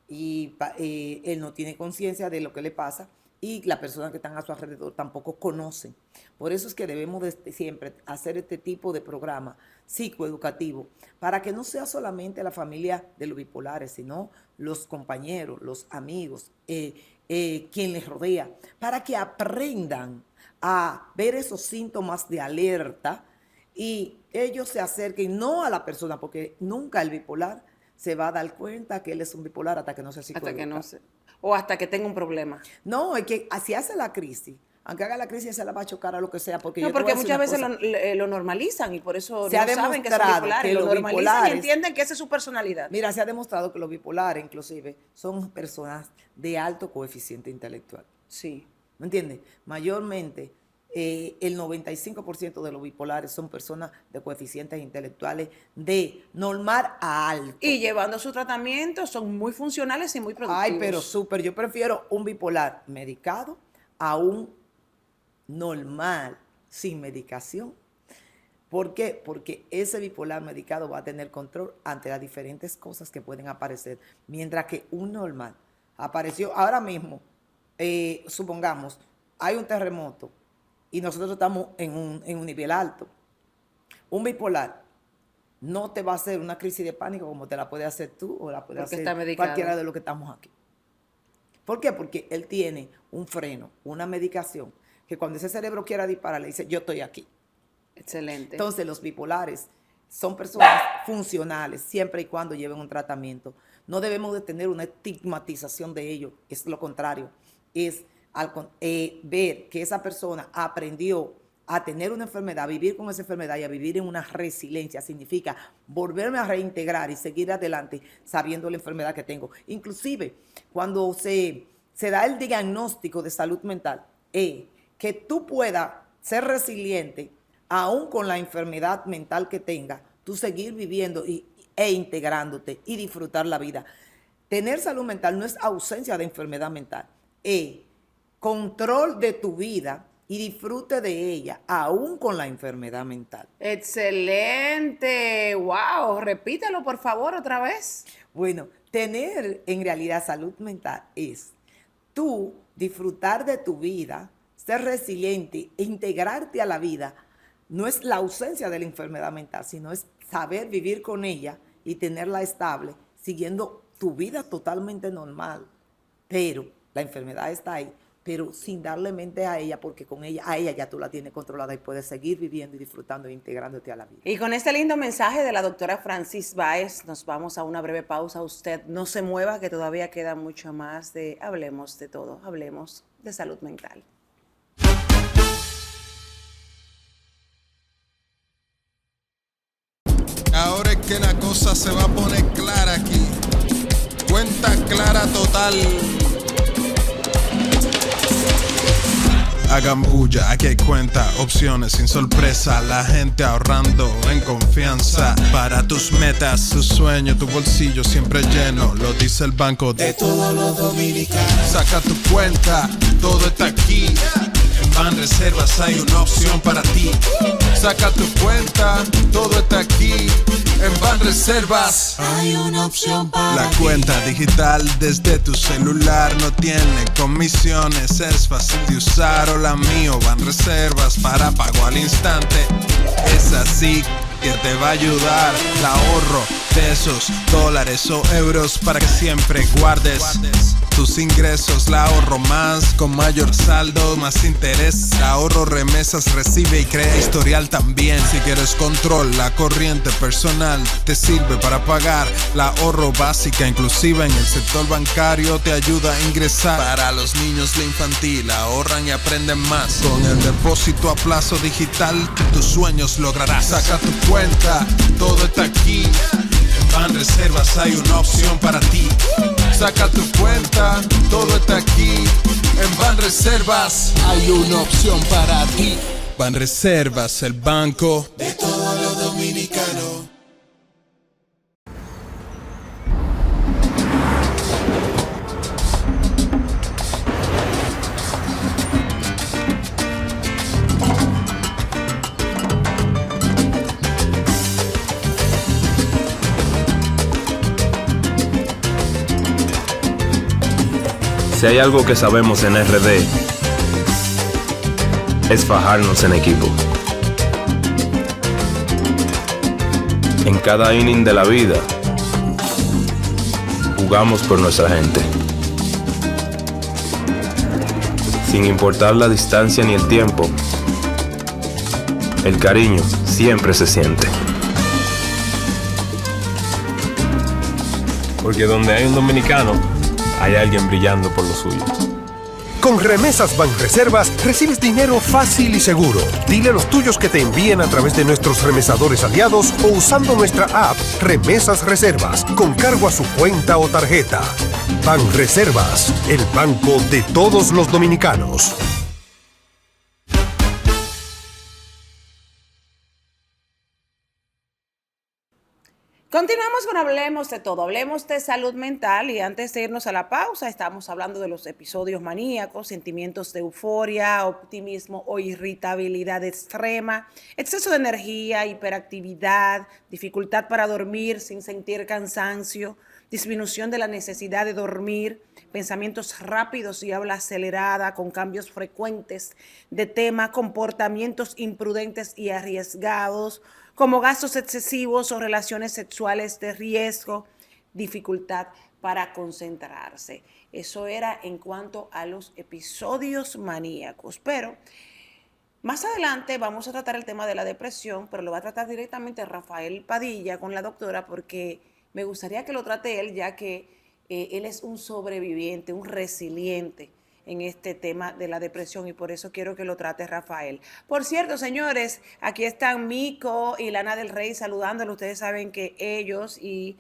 [SPEAKER 2] y él no tiene conciencia de lo que le pasa y las personas que están a su alrededor tampoco conocen. Por eso es que debemos siempre hacer este tipo de programa psicoeducativo para que no sea solamente la familia de los bipolares, sino los compañeros, los amigos, quien les rodea, para que aprendan a ver esos síntomas de alerta y ellos se acerquen no a la persona, porque nunca el bipolar se va a dar cuenta que él es un bipolar hasta que no sea psicoeducado.
[SPEAKER 1] O hasta que tenga un problema.
[SPEAKER 2] No, es que así hace la crisis. Aunque haga la crisis, se la va a chocar a lo que sea. Porque
[SPEAKER 1] muchas veces lo normalizan y por eso no saben que son bipolares. Lo normalizan y entienden que esa es su personalidad.
[SPEAKER 2] Mira, se ha demostrado que los bipolares, inclusive, son personas de alto coeficiente intelectual.
[SPEAKER 1] Sí.
[SPEAKER 2] ¿Me entiendes? Mayormente, el 95% de los bipolares son personas de coeficientes intelectuales de normal a alto.
[SPEAKER 1] Y llevando su tratamiento son muy funcionales y muy productivos.
[SPEAKER 2] Ay, pero súper. Yo prefiero un bipolar medicado a un normal sin medicación. ¿Por qué? Porque ese bipolar medicado va a tener control ante las diferentes cosas que pueden aparecer, mientras que un normal apareció ahora mismo. Supongamos, hay un terremoto y nosotros estamos en un nivel alto. Un bipolar no te va a hacer una crisis de pánico como te la puede hacer tú o la puede hacer cualquiera de los que estamos aquí. ¿Por qué? Porque él tiene un freno, una medicación, que cuando ese cerebro quiera disparar, le dice, yo estoy aquí.
[SPEAKER 1] Excelente.
[SPEAKER 2] Entonces, los bipolares son personas funcionales, siempre y cuando lleven un tratamiento. No debemos de tener una estigmatización de ellos, es lo contrario. Es ver que esa persona aprendió a tener una enfermedad, a vivir con esa enfermedad y a vivir en una resiliencia. Significa volverme a reintegrar y seguir adelante sabiendo la enfermedad que tengo. Inclusive, cuando se da el diagnóstico de salud mental, que tú puedas ser resiliente, aún con la enfermedad mental que tengas, tú seguir viviendo e integrándote y disfrutar la vida. Tener salud mental no es ausencia de enfermedad mental, es control de tu vida y disfrute de ella, aún con la enfermedad mental.
[SPEAKER 1] ¡Excelente! ¡Wow! Repítelo, por favor, otra vez.
[SPEAKER 2] Bueno, tener en realidad salud mental es tú disfrutar de tu vida, ser resiliente, integrarte a la vida. No es la ausencia de la enfermedad mental, sino es saber vivir con ella y tenerla estable, siguiendo tu vida totalmente normal. Pero la enfermedad está ahí, pero sin darle mente a ella, porque a ella ya tú la tienes controlada y puedes seguir viviendo y disfrutando e integrándote a la vida.
[SPEAKER 1] Y con este lindo mensaje de la doctora Francis Báez, nos vamos a una breve pausa. Usted no se mueva, que todavía queda mucho más de Hablemos de Todo, hablemos de salud mental.
[SPEAKER 3] Ahora es que la cosa se va a poner clara aquí. Cuenta clara total. Hagan bulla, aquí hay cuenta, opciones sin sorpresa. La gente ahorrando en confianza. Para tus metas, tus sueños, tu bolsillo siempre lleno. Lo dice el Banco de todos los dominicanos. Saca tu cuenta, todo está aquí. En Banreservas hay una opción para ti. Saca tu cuenta, todo está aquí. En Banreservas hay una opción para ti. La cuenta digital desde tu celular no tiene comisiones, es fácil de usar. Hola mío, Banreservas para pago al instante. Es así que te va a ayudar. El ahorro, pesos, dólares o euros para que siempre guardes tus ingresos. La ahorro más, con mayor saldo, más interés. La ahorro remesas, recibe y crea historial también. Si quieres control, la corriente personal te sirve para pagar. La ahorro básica, inclusiva en el sector bancario, te ayuda a ingresar. Para los niños, la infantil, ahorran y aprenden más. Con el depósito a plazo digital, tus sueños lograrás. Saca tu cuenta, todo está aquí. En Banreservas hay una opción para ti. Saca tu cuenta, todo está aquí. En Banreservas hay una opción para ti. Banreservas, el banco de todos los dominicanos.
[SPEAKER 4] Si hay algo que sabemos en RD, es fajarnos en equipo. En cada inning de la vida, jugamos por nuestra gente. Sin importar la distancia ni el tiempo, el cariño siempre se siente. Porque donde hay un dominicano, hay alguien brillando por lo suyo.
[SPEAKER 5] Con Remesas Banreservas recibes dinero fácil y seguro. Dile a los tuyos que te envíen a través de nuestros remesadores aliados o usando nuestra app Remesas Reservas con cargo a su cuenta o tarjeta. Banreservas, el banco de todos los dominicanos.
[SPEAKER 1] Continuamos con Hablemos de Todo, hablemos de salud mental y antes de irnos a la pausa estamos hablando de los episodios maníacos, sentimientos de euforia, optimismo o irritabilidad extrema, exceso de energía, hiperactividad, dificultad para dormir sin sentir cansancio, disminución de la necesidad de dormir, pensamientos rápidos y habla acelerada con cambios frecuentes de tema, comportamientos imprudentes y arriesgados, como gastos excesivos o relaciones sexuales de riesgo, dificultad para concentrarse. Eso era en cuanto a los episodios maníacos. Pero más adelante vamos a tratar el tema de la depresión, pero lo va a tratar directamente Rafael Padilla con la doctora porque me gustaría que lo trate él, ya que él es un sobreviviente, un resiliente en este tema de la depresión y por eso quiero que lo trate Rafael. Por cierto, señores, aquí están Mico y Lana del Rey saludándolo. Ustedes saben que ellos y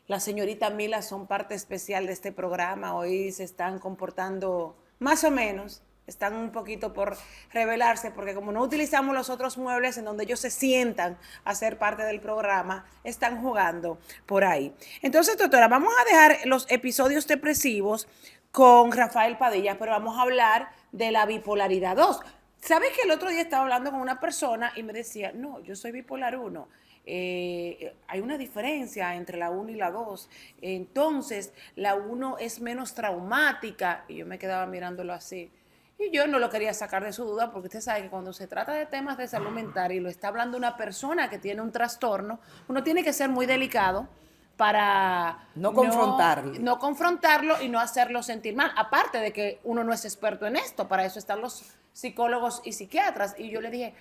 [SPEAKER 1] la señorita Mila son parte especial de este programa. Hoy se están comportando más o menos, están un poquito por revelarse porque como no utilizamos los otros muebles en donde ellos se sientan a ser parte del programa, están jugando por ahí. Entonces, doctora, vamos a dejar los episodios depresivos con Rafael Padilla, pero vamos a hablar de la bipolaridad 2. ¿Sabes que el otro día estaba hablando con una persona y me decía, no, yo soy bipolar 1? Hay una diferencia entre la 1 y la 2. Entonces, la 1 es menos traumática. Y yo me quedaba mirándolo así. Y yo no lo quería sacar de su duda porque usted sabe que cuando se trata de temas de salud mental y lo está hablando una persona que tiene un trastorno, uno tiene que ser muy delicado para
[SPEAKER 2] no confrontarlo.
[SPEAKER 1] No confrontarlo y no hacerlo sentir mal. Aparte de que uno no es experto en esto, para eso están los psicólogos y psiquiatras. Y yo le dije,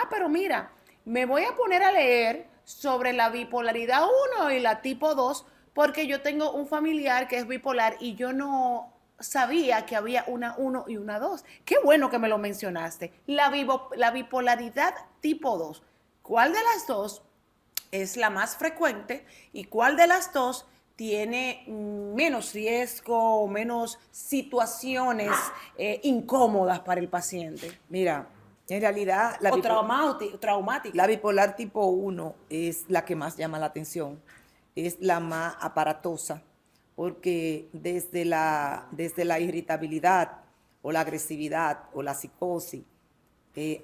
[SPEAKER 1] pero mira, me voy a poner a leer sobre la bipolaridad 1 y la tipo 2 porque yo tengo un familiar que es bipolar y yo no sabía que había una 1 y una 2. Qué bueno que me lo mencionaste. La bipolaridad tipo 2. ¿Cuál de las dos es la más frecuente y cuál de las dos tiene menos riesgo o menos situaciones incómodas para el paciente?
[SPEAKER 2] Mira, en realidad
[SPEAKER 1] traumática.
[SPEAKER 2] La bipolar tipo 1 es la que más llama la atención, es la más aparatosa, porque desde la irritabilidad o la agresividad o la psicosis,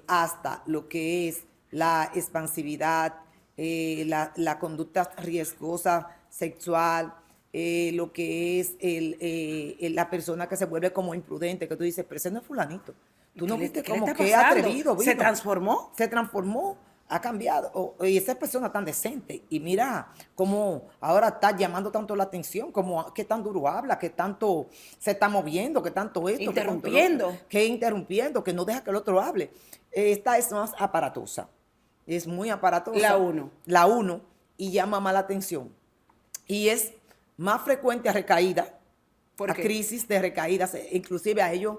[SPEAKER 2] hasta lo que es la expansividad, la conducta riesgosa sexual, lo que es la persona que se vuelve como imprudente, que tú dices, pero ese no es fulanito. Tú no viste
[SPEAKER 1] ¿Qué le
[SPEAKER 2] como
[SPEAKER 1] está
[SPEAKER 2] que
[SPEAKER 1] pasando?
[SPEAKER 2] atrevido.
[SPEAKER 1] ¿Se
[SPEAKER 2] vino.
[SPEAKER 1] transformó?
[SPEAKER 2] Se transformó, ha cambiado. Y esa persona tan decente. Y mira cómo ahora está llamando tanto la atención, como qué tan duro habla, qué tanto se está moviendo, qué tanto esto.
[SPEAKER 1] Interrumpiendo.
[SPEAKER 2] Que interrumpiendo, que no deja que el otro hable. Esta es más aparatosa. Es muy aparatosa.
[SPEAKER 1] La 1.
[SPEAKER 2] La 1 y llama más la atención. Y es más frecuente a recaída,
[SPEAKER 1] ¿Por
[SPEAKER 2] a
[SPEAKER 1] qué?
[SPEAKER 2] crisis de recaídas. Inclusive a ellos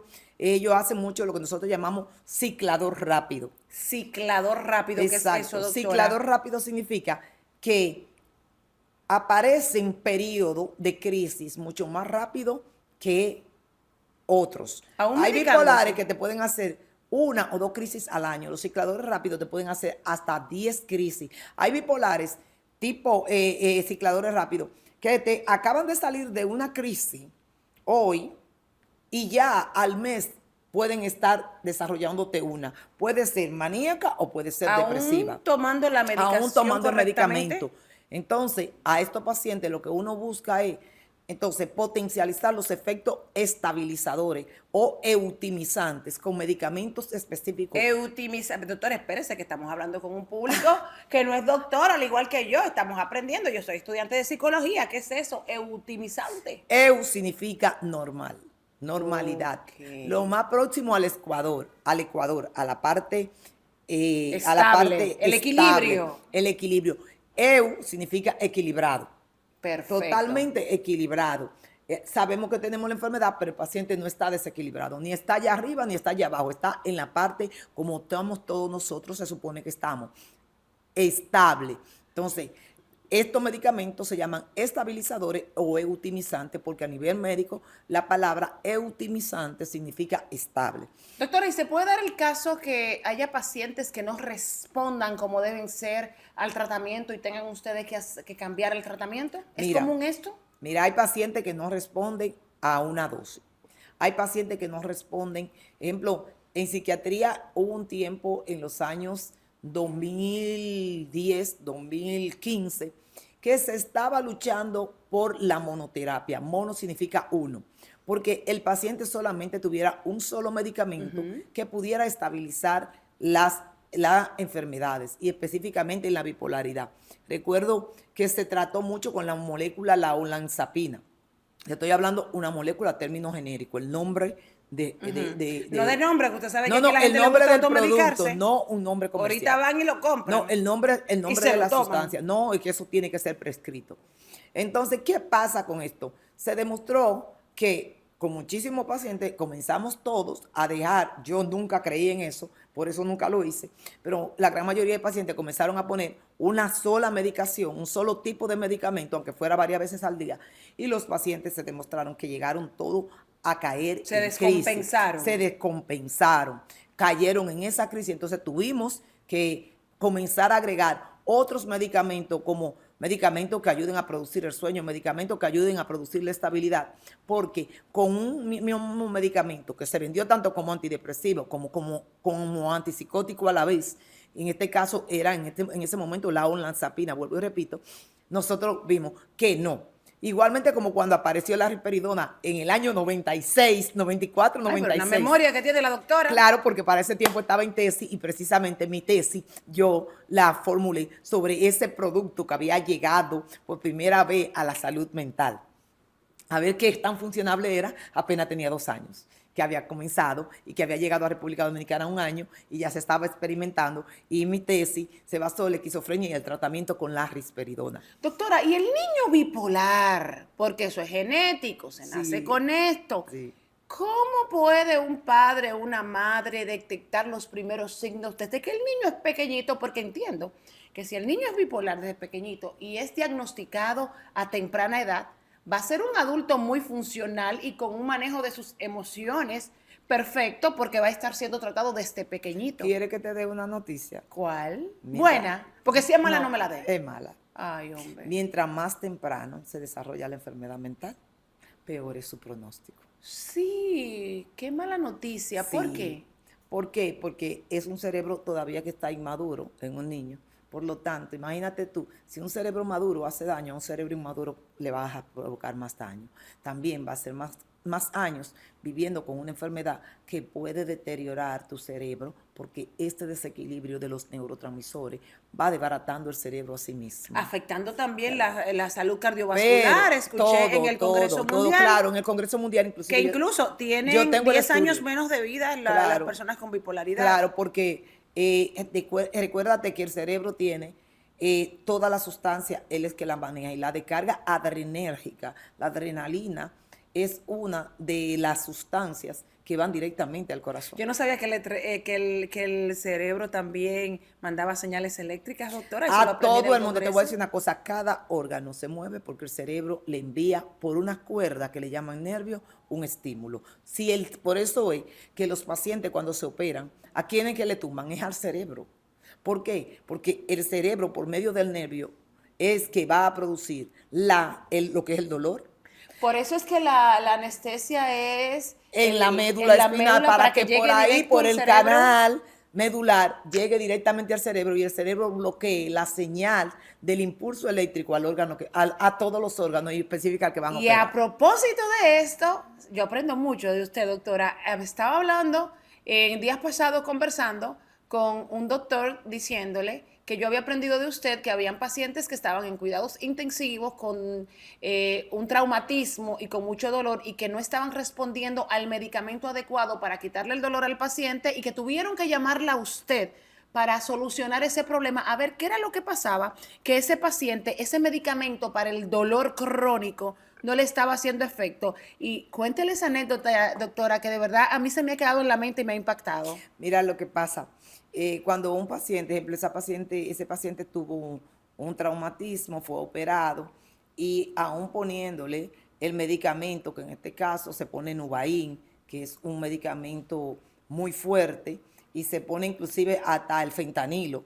[SPEAKER 2] hacen mucho lo que nosotros llamamos ciclador rápido.
[SPEAKER 1] Ciclador rápido, ¿qué es
[SPEAKER 2] Exacto.
[SPEAKER 1] eso, doctora?
[SPEAKER 2] Ciclador rápido significa que aparecen periodos de crisis mucho más rápido que otros.
[SPEAKER 1] Aún
[SPEAKER 2] Hay
[SPEAKER 1] medicándose.
[SPEAKER 2] bipolares que te pueden hacer 1 o 2 crisis al año. Los cicladores rápidos te pueden hacer hasta 10 crisis. Hay bipolares tipo cicladores rápidos que te acaban de salir de una crisis hoy y ya al mes pueden estar desarrollándote una. Puede ser maníaca o puede ser depresiva.
[SPEAKER 1] Aún tomando la medicación
[SPEAKER 2] Aún tomando el
[SPEAKER 1] correctamente.
[SPEAKER 2] medicamento. Entonces, a estos pacientes lo que uno busca es, entonces, potencializar los efectos estabilizadores o eutimizantes con medicamentos específicos.
[SPEAKER 1] Doctor, espérese que estamos hablando con un público que no es doctor, al igual que yo, estamos aprendiendo. Yo soy estudiante de psicología. ¿Qué es eso? Eutimizante.
[SPEAKER 2] Eu significa normal, normalidad.
[SPEAKER 1] Ok.
[SPEAKER 2] Lo más próximo al Ecuador, a la parte
[SPEAKER 1] Estable, el equilibrio.
[SPEAKER 2] El equilibrio. Eu significa equilibrado.
[SPEAKER 1] Perfecto.
[SPEAKER 2] Totalmente equilibrado. Sabemos que tenemos la enfermedad, pero el paciente no está desequilibrado, ni está allá arriba ni está allá abajo, está en la parte como estamos todos nosotros, se supone que estamos, estable. Entonces, estos medicamentos se llaman estabilizadores o eutimizantes, porque a nivel médico la palabra eutimizante significa estable.
[SPEAKER 1] Doctora, ¿y se puede dar el caso que haya pacientes que no respondan como deben ser al tratamiento y tengan ustedes que cambiar el tratamiento? ¿Es
[SPEAKER 2] Mira,
[SPEAKER 1] común esto?
[SPEAKER 2] Mira, hay pacientes que no responden a una dosis. Hay pacientes que no responden. Ejemplo, en psiquiatría hubo un tiempo en los años 2010, 2015, que se estaba luchando por la monoterapia. Mono significa uno, porque el paciente solamente tuviera un solo medicamento que pudiera estabilizar las enfermedades y específicamente en la bipolaridad. Recuerdo que se trató mucho con la molécula la olanzapina. Estoy hablando una molécula a término genérico, el nombre
[SPEAKER 1] No de nombre, que usted sabe que
[SPEAKER 2] no,
[SPEAKER 1] aquí la
[SPEAKER 2] el
[SPEAKER 1] gente le
[SPEAKER 2] nombre
[SPEAKER 1] gusta
[SPEAKER 2] del producto,
[SPEAKER 1] automedicarse.
[SPEAKER 2] no un nombre comercial.
[SPEAKER 1] Ahorita van y lo compran.
[SPEAKER 2] No, el nombre
[SPEAKER 1] Y se
[SPEAKER 2] de
[SPEAKER 1] lo
[SPEAKER 2] la
[SPEAKER 1] toman.
[SPEAKER 2] sustancia. No, es que eso tiene que ser prescrito. Entonces, ¿qué pasa con esto? Se demostró que con muchísimos pacientes comenzamos todos a dejar, yo nunca creí en eso, por eso nunca lo hice, pero la gran mayoría de pacientes comenzaron a poner una sola medicación, un solo tipo de medicamento, aunque fuera varias veces al día, y los pacientes se demostraron que llegaron todos a caer
[SPEAKER 1] Se
[SPEAKER 2] en
[SPEAKER 1] descompensaron.
[SPEAKER 2] crisis. Se descompensaron, cayeron en esa crisis, entonces tuvimos que comenzar a agregar otros medicamentos como medicamentos que ayuden a producir el sueño, medicamentos que ayuden a producir la estabilidad, porque con un mismo medicamento que se vendió tanto como antidepresivo como antipsicótico a la vez, en este caso era en ese momento la olanzapina, vuelvo y repito, nosotros vimos que no. Igualmente como cuando apareció la risperidona en el año 96, 94, 96.
[SPEAKER 1] Ay, pero una memoria que tiene la doctora.
[SPEAKER 2] Claro, porque para ese tiempo estaba en tesis y precisamente mi tesis yo la formulé sobre ese producto que había llegado por primera vez a la salud mental. A ver qué tan funcionable era, apenas tenía 2 años, que había comenzado y que había llegado a República Dominicana 1 año y ya se estaba experimentando. Y mi tesis se basó en la esquizofrenia y el tratamiento con la risperidona.
[SPEAKER 1] Doctora, ¿y el niño bipolar? Porque eso es genético, se nace con esto.
[SPEAKER 2] Sí.
[SPEAKER 1] ¿Cómo puede un padre o una madre detectar los primeros signos desde que el niño es pequeñito? Porque entiendo que si el niño es bipolar desde pequeñito y es diagnosticado a temprana edad, va a ser un adulto muy funcional y con un manejo de sus emociones perfecto porque va a estar siendo tratado desde pequeñito.
[SPEAKER 2] ¿Quiere que te dé una noticia?
[SPEAKER 1] ¿Cuál?
[SPEAKER 2] Mira.
[SPEAKER 1] Buena. Porque si es mala no me la dé.
[SPEAKER 2] Es mala.
[SPEAKER 1] Ay, hombre.
[SPEAKER 2] Mientras más temprano se desarrolla la enfermedad mental, peor es su pronóstico.
[SPEAKER 1] Sí, qué mala noticia. ¿Por
[SPEAKER 2] Sí.
[SPEAKER 1] qué?
[SPEAKER 2] ¿Por qué? Porque es un cerebro todavía que está inmaduro en un niño. Por lo tanto, imagínate tú, si un cerebro maduro hace daño, a un cerebro inmaduro le vas a provocar más daño. También va a ser más años viviendo con una enfermedad que puede deteriorar tu cerebro, porque este desequilibrio de los neurotransmisores va desbaratando el cerebro a sí mismo.
[SPEAKER 1] Afectando también la salud cardiovascular,
[SPEAKER 2] Pero
[SPEAKER 1] escuché en el Congreso Mundial.
[SPEAKER 2] claro, en el Congreso Mundial inclusive.
[SPEAKER 1] Que
[SPEAKER 2] yo
[SPEAKER 1] incluso tienen
[SPEAKER 2] yo tengo el
[SPEAKER 1] 10 años
[SPEAKER 2] estudio.
[SPEAKER 1] menos de vida las
[SPEAKER 2] Claro.
[SPEAKER 1] personas con bipolaridad.
[SPEAKER 2] Claro, porque recuérdate que el cerebro tiene toda la sustancia, él es que la maneja, y la descarga adrenérgica, la adrenalina, es una de las sustancias que van directamente al corazón.
[SPEAKER 1] Yo no sabía que el cerebro también mandaba señales eléctricas, doctora. Eso lo
[SPEAKER 2] A
[SPEAKER 1] aprendí en
[SPEAKER 2] todo el mundo, te voy a
[SPEAKER 1] Congreso.
[SPEAKER 2] decir una cosa, cada órgano se mueve porque el cerebro le envía por una cuerda que le llaman nervio un estímulo. Por eso es que los pacientes cuando se operan, ¿a quiénes que le tumban? Es al cerebro. ¿Por qué? Porque el cerebro por medio del nervio es que va a producir lo que es el dolor,
[SPEAKER 1] Por eso es que la anestesia es
[SPEAKER 2] en la médula espinal para que por
[SPEAKER 1] llegue
[SPEAKER 2] ahí,
[SPEAKER 1] directo
[SPEAKER 2] por
[SPEAKER 1] al
[SPEAKER 2] el
[SPEAKER 1] cerebro.
[SPEAKER 2] canal medular, llegue directamente al cerebro y el cerebro bloquee la señal del impulso eléctrico al órgano, a todos los órganos y especificar que van a
[SPEAKER 1] Y
[SPEAKER 2] operar.
[SPEAKER 1] a propósito de esto, yo aprendo mucho de usted, doctora. Estaba hablando en días pasados conversando con un doctor diciéndole que yo había aprendido de usted que habían pacientes que estaban en cuidados intensivos con un traumatismo y con mucho dolor y que no estaban respondiendo al medicamento adecuado para quitarle el dolor al paciente y que tuvieron que llamarla a usted para solucionar ese problema, a ver qué era lo que pasaba, que ese paciente, ese medicamento para el dolor crónico no le estaba haciendo efecto. Y cuéntele esa anécdota, doctora, que de verdad a mí se me ha quedado en la mente y me ha impactado.
[SPEAKER 2] Mira lo que pasa. Cuando un paciente, ejemplo, ese paciente tuvo un traumatismo, fue operado y aún poniéndole el medicamento, que en este caso se pone Nubain, que es un medicamento muy fuerte, y se pone inclusive hasta el fentanilo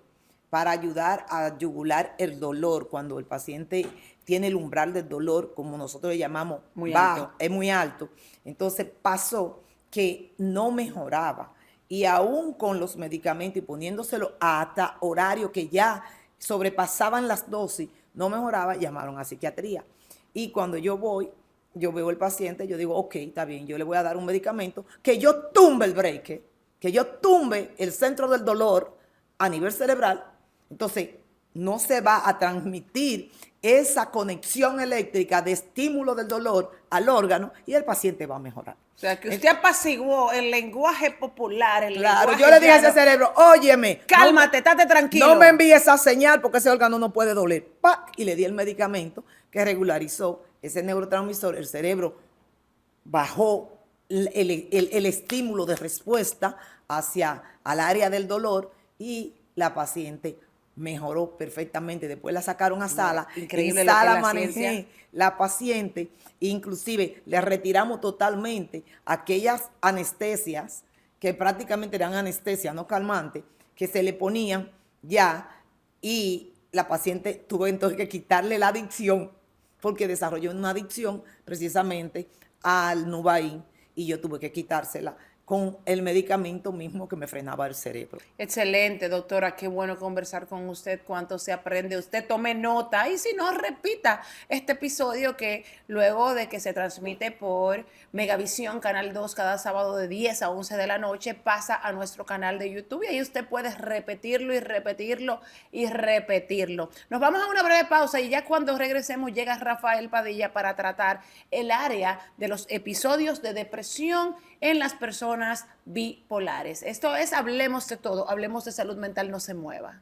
[SPEAKER 2] para ayudar a yugular el dolor cuando el paciente tiene el umbral del dolor, como nosotros le llamamos,
[SPEAKER 1] Muy
[SPEAKER 2] bajo,
[SPEAKER 1] alto.
[SPEAKER 2] es muy alto. Entonces pasó que no mejoraba. Y aún con los medicamentos y poniéndoselo hasta horario que ya sobrepasaban las dosis, no mejoraba, llamaron a psiquiatría. Y cuando yo veo el paciente, yo digo, ok, está bien, yo le voy a dar un medicamento que yo tumbe el breaker, que yo tumbe el centro del dolor a nivel cerebral. Entonces, no se va a transmitir esa conexión eléctrica de estímulo del dolor al órgano y el paciente va a mejorar.
[SPEAKER 1] O sea, que usted apaciguó el lenguaje popular, el
[SPEAKER 2] Claro,
[SPEAKER 1] lenguaje
[SPEAKER 2] yo le dije a ese
[SPEAKER 1] llano.
[SPEAKER 2] cerebro, óyeme,
[SPEAKER 1] Cálmate, estate tranquilo.
[SPEAKER 2] no me envíe esa señal porque ese órgano no puede doler. ¡Pac! Y le di el medicamento que regularizó ese neurotransmisor. El cerebro bajó el estímulo de respuesta al área del dolor y la paciente mejoró perfectamente. Después la sacaron a sala.
[SPEAKER 1] Increíble
[SPEAKER 2] En
[SPEAKER 1] lo que
[SPEAKER 2] sala
[SPEAKER 1] es la
[SPEAKER 2] manejé
[SPEAKER 1] ciencia.
[SPEAKER 2] la paciente, inclusive le retiramos totalmente aquellas anestesias que prácticamente eran anestesias no calmantes, que se le ponían ya, y la paciente tuvo entonces que quitarle la adicción porque desarrolló una adicción precisamente al Nubain y yo tuve que quitársela con el medicamento mismo que me frenaba el cerebro.
[SPEAKER 1] Excelente, doctora. Qué bueno conversar con usted. Cuánto se aprende. Usted tome nota y si no, repita este episodio que luego de que se transmite por Megavisión, Canal 2, cada sábado de 10 a 11 de la noche, pasa a nuestro canal de YouTube y ahí usted puede repetirlo y repetirlo y repetirlo. Nos vamos a una breve pausa y ya cuando regresemos llega Rafael Padilla para tratar el área de los episodios de depresión en las personas bipolares. Esto es Hablemos de Todo, hablemos de salud mental, no se mueva.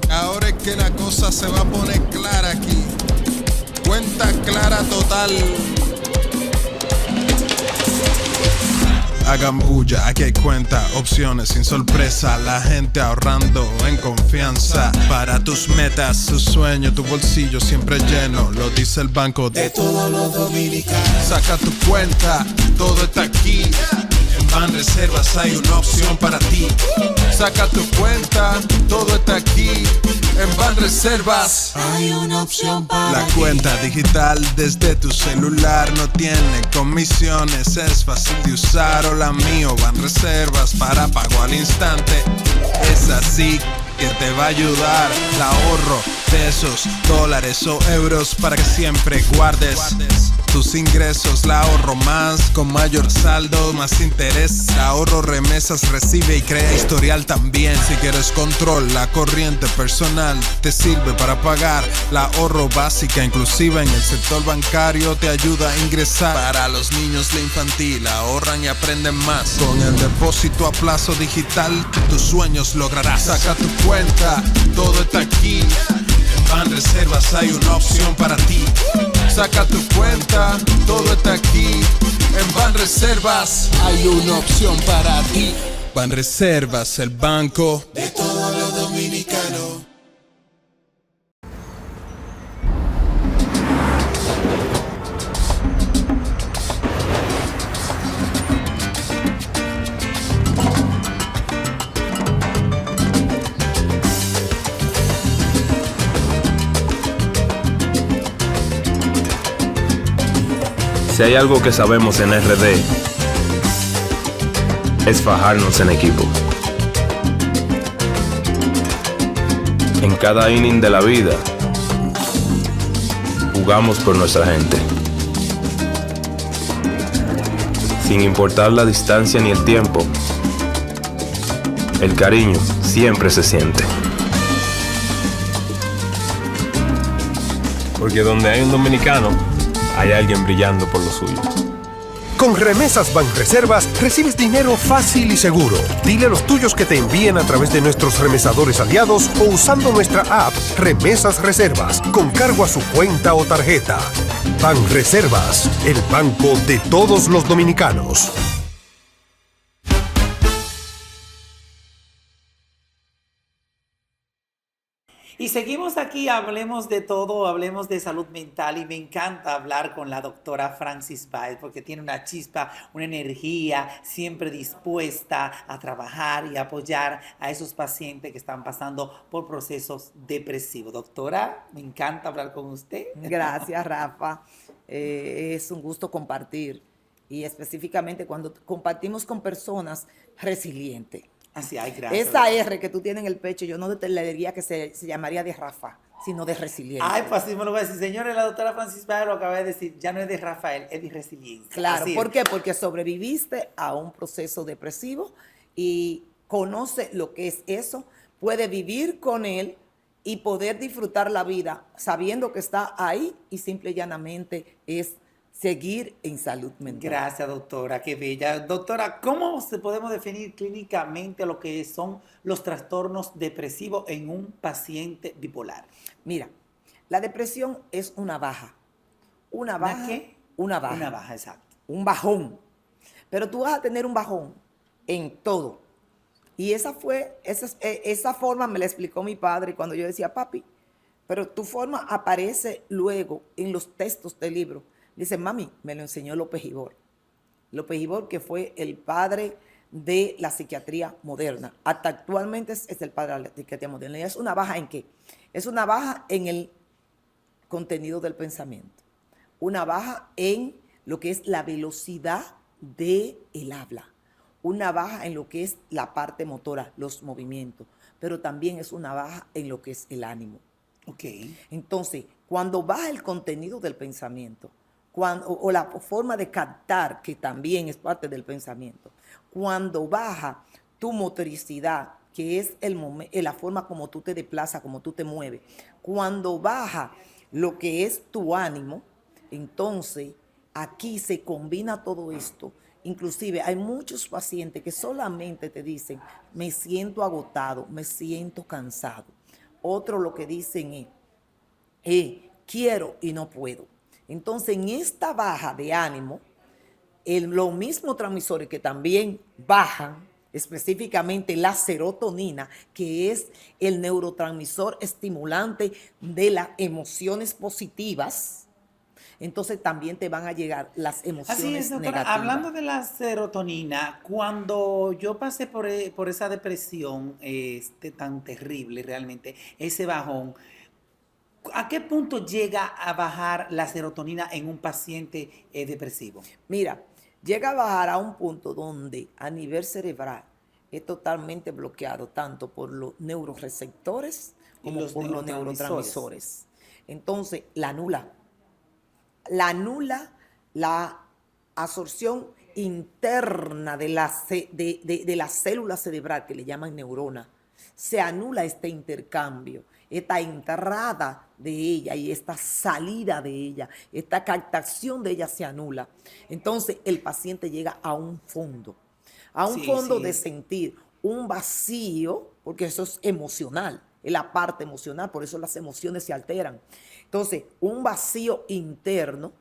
[SPEAKER 3] Ahora es que la cosa se va a poner clara aquí. Cuenta clara total. Hagan bulla, aquí hay cuenta, opciones sin sorpresa. La gente ahorrando en confianza. Para tus metas, tus sueños, tu bolsillo siempre lleno. Lo dice el Banco de Todos los Dominicanos. Saca tu cuenta, todo está aquí. En Banreservas hay una opción para ti. Saca tu cuenta, todo está aquí. En Banreservas hay una opción para la cuenta digital desde tu celular. No tiene comisiones, es fácil de usar. Hola mío, Banreservas para pago al instante. Es así que te va a ayudar. El ahorro, pesos, dólares o euros para que siempre guardes tus ingresos. La ahorro más, con mayor saldo, más interés. La ahorro remesas recibe y crea historial también. Si quieres control, la corriente personal te sirve para pagar. La ahorro básica inclusiva en el sector bancario te ayuda a ingresar. Para los niños, la infantil, ahorran y aprenden más. Con el depósito a plazo digital, tus sueños lograrás. Saca tu cuenta, todo está aquí. En Banreservas hay una opción para ti. Saca tu cuenta, todo está aquí. En Banreservas hay una opción para ti. Banreservas, el banco de todos los dominicanos.
[SPEAKER 4] Si hay algo que sabemos en RD, es fajarnos en equipo. En cada inning de la vida, jugamos por nuestra gente. Sin importar la distancia ni el tiempo, el cariño siempre se siente. Porque donde hay un dominicano, hay alguien brillando por lo suyo.
[SPEAKER 5] Con Remesas Banreservas recibes dinero fácil y seguro. Dile a los tuyos que te envíen a través de nuestros remesadores aliados o usando nuestra app Remesas Reservas con cargo a su cuenta o tarjeta. Banreservas, el banco de todos los dominicanos.
[SPEAKER 2] Y seguimos aquí, hablemos de todo, hablemos de salud mental y me encanta hablar con la doctora Francis Báez porque tiene una chispa, una energía, siempre dispuesta a trabajar y apoyar a esos pacientes que están pasando por procesos depresivos. Doctora, me encanta hablar con usted.
[SPEAKER 6] Gracias, Rafa. Es un gusto compartir y específicamente cuando compartimos con personas resilientes.
[SPEAKER 2] Así, ay, gracias.
[SPEAKER 6] Esa R que tú tienes en el pecho, yo no te le diría que se llamaría de Rafa, sino de resiliencia.
[SPEAKER 2] Ay, pues así me lo voy a decir. Señores, la doctora Francis Báez lo acaba de decir, ya no es de Rafael, es de resiliencia.
[SPEAKER 6] Claro,
[SPEAKER 2] así
[SPEAKER 6] ¿por
[SPEAKER 2] es.
[SPEAKER 6] qué? Porque sobreviviste a un proceso depresivo y conoce lo que es eso, puede vivir con él y poder disfrutar la vida sabiendo que está ahí y simple y llanamente es seguir en salud mental.
[SPEAKER 2] Gracias, doctora, qué bella. Doctora, ¿cómo podemos definir clínicamente lo que son los trastornos depresivos en un paciente bipolar?
[SPEAKER 6] Mira, la depresión es una baja. ¿Una baja?
[SPEAKER 2] ¿Qué?
[SPEAKER 6] Una baja.
[SPEAKER 2] Una baja, exacto.
[SPEAKER 6] Un bajón. Pero tú vas a tener un bajón en todo. Y esa forma me la explicó mi padre cuando yo decía, papi, pero tu forma aparece luego en los textos del libro. Dice, mami, me lo enseñó López Ibor. López Ibor, que fue el padre de la psiquiatría moderna. Hasta actualmente es el padre de la psiquiatría moderna. ¿Y es una baja en qué? Es una baja en el contenido del pensamiento. Una baja en lo que es la velocidad del habla. Una baja en lo que es la parte motora, los movimientos. Pero también es una baja en lo que es el ánimo.
[SPEAKER 2] Ok.
[SPEAKER 6] Entonces, cuando baja el contenido del pensamiento, o la forma de captar, que también es parte del pensamiento, cuando baja tu motoricidad, que es la forma como tú te desplazas, como tú te mueves, cuando baja lo que es tu ánimo, entonces aquí se combina todo esto. Inclusive hay muchos pacientes que solamente te dicen, me siento agotado, me siento cansado. Otros lo que dicen es, quiero y no puedo. Entonces, en esta baja de ánimo, los mismos transmisores que también bajan, específicamente la serotonina, que es el neurotransmisor estimulante de las emociones positivas, entonces también te van a llegar las emociones
[SPEAKER 7] Así es, doctora.
[SPEAKER 6] negativas.
[SPEAKER 7] Hablando de la serotonina, cuando yo pasé por esa depresión tan terrible realmente, ese bajón, ¿a qué punto llega a bajar la serotonina en un paciente depresivo?
[SPEAKER 6] Mira, llega a bajar a un punto donde a nivel cerebral es totalmente bloqueado tanto por los neuroreceptores como
[SPEAKER 7] los
[SPEAKER 6] por los neurotransmisores. Entonces, la anula la absorción interna de la célula cerebral que le llaman neurona. Se anula este intercambio, esta entrada de ella y esta salida de ella, esta captación de ella se anula. Entonces el paciente llega a un fondo de sentir un vacío, porque eso es emocional, es la parte emocional, por eso las emociones se alteran. Entonces, un vacío interno,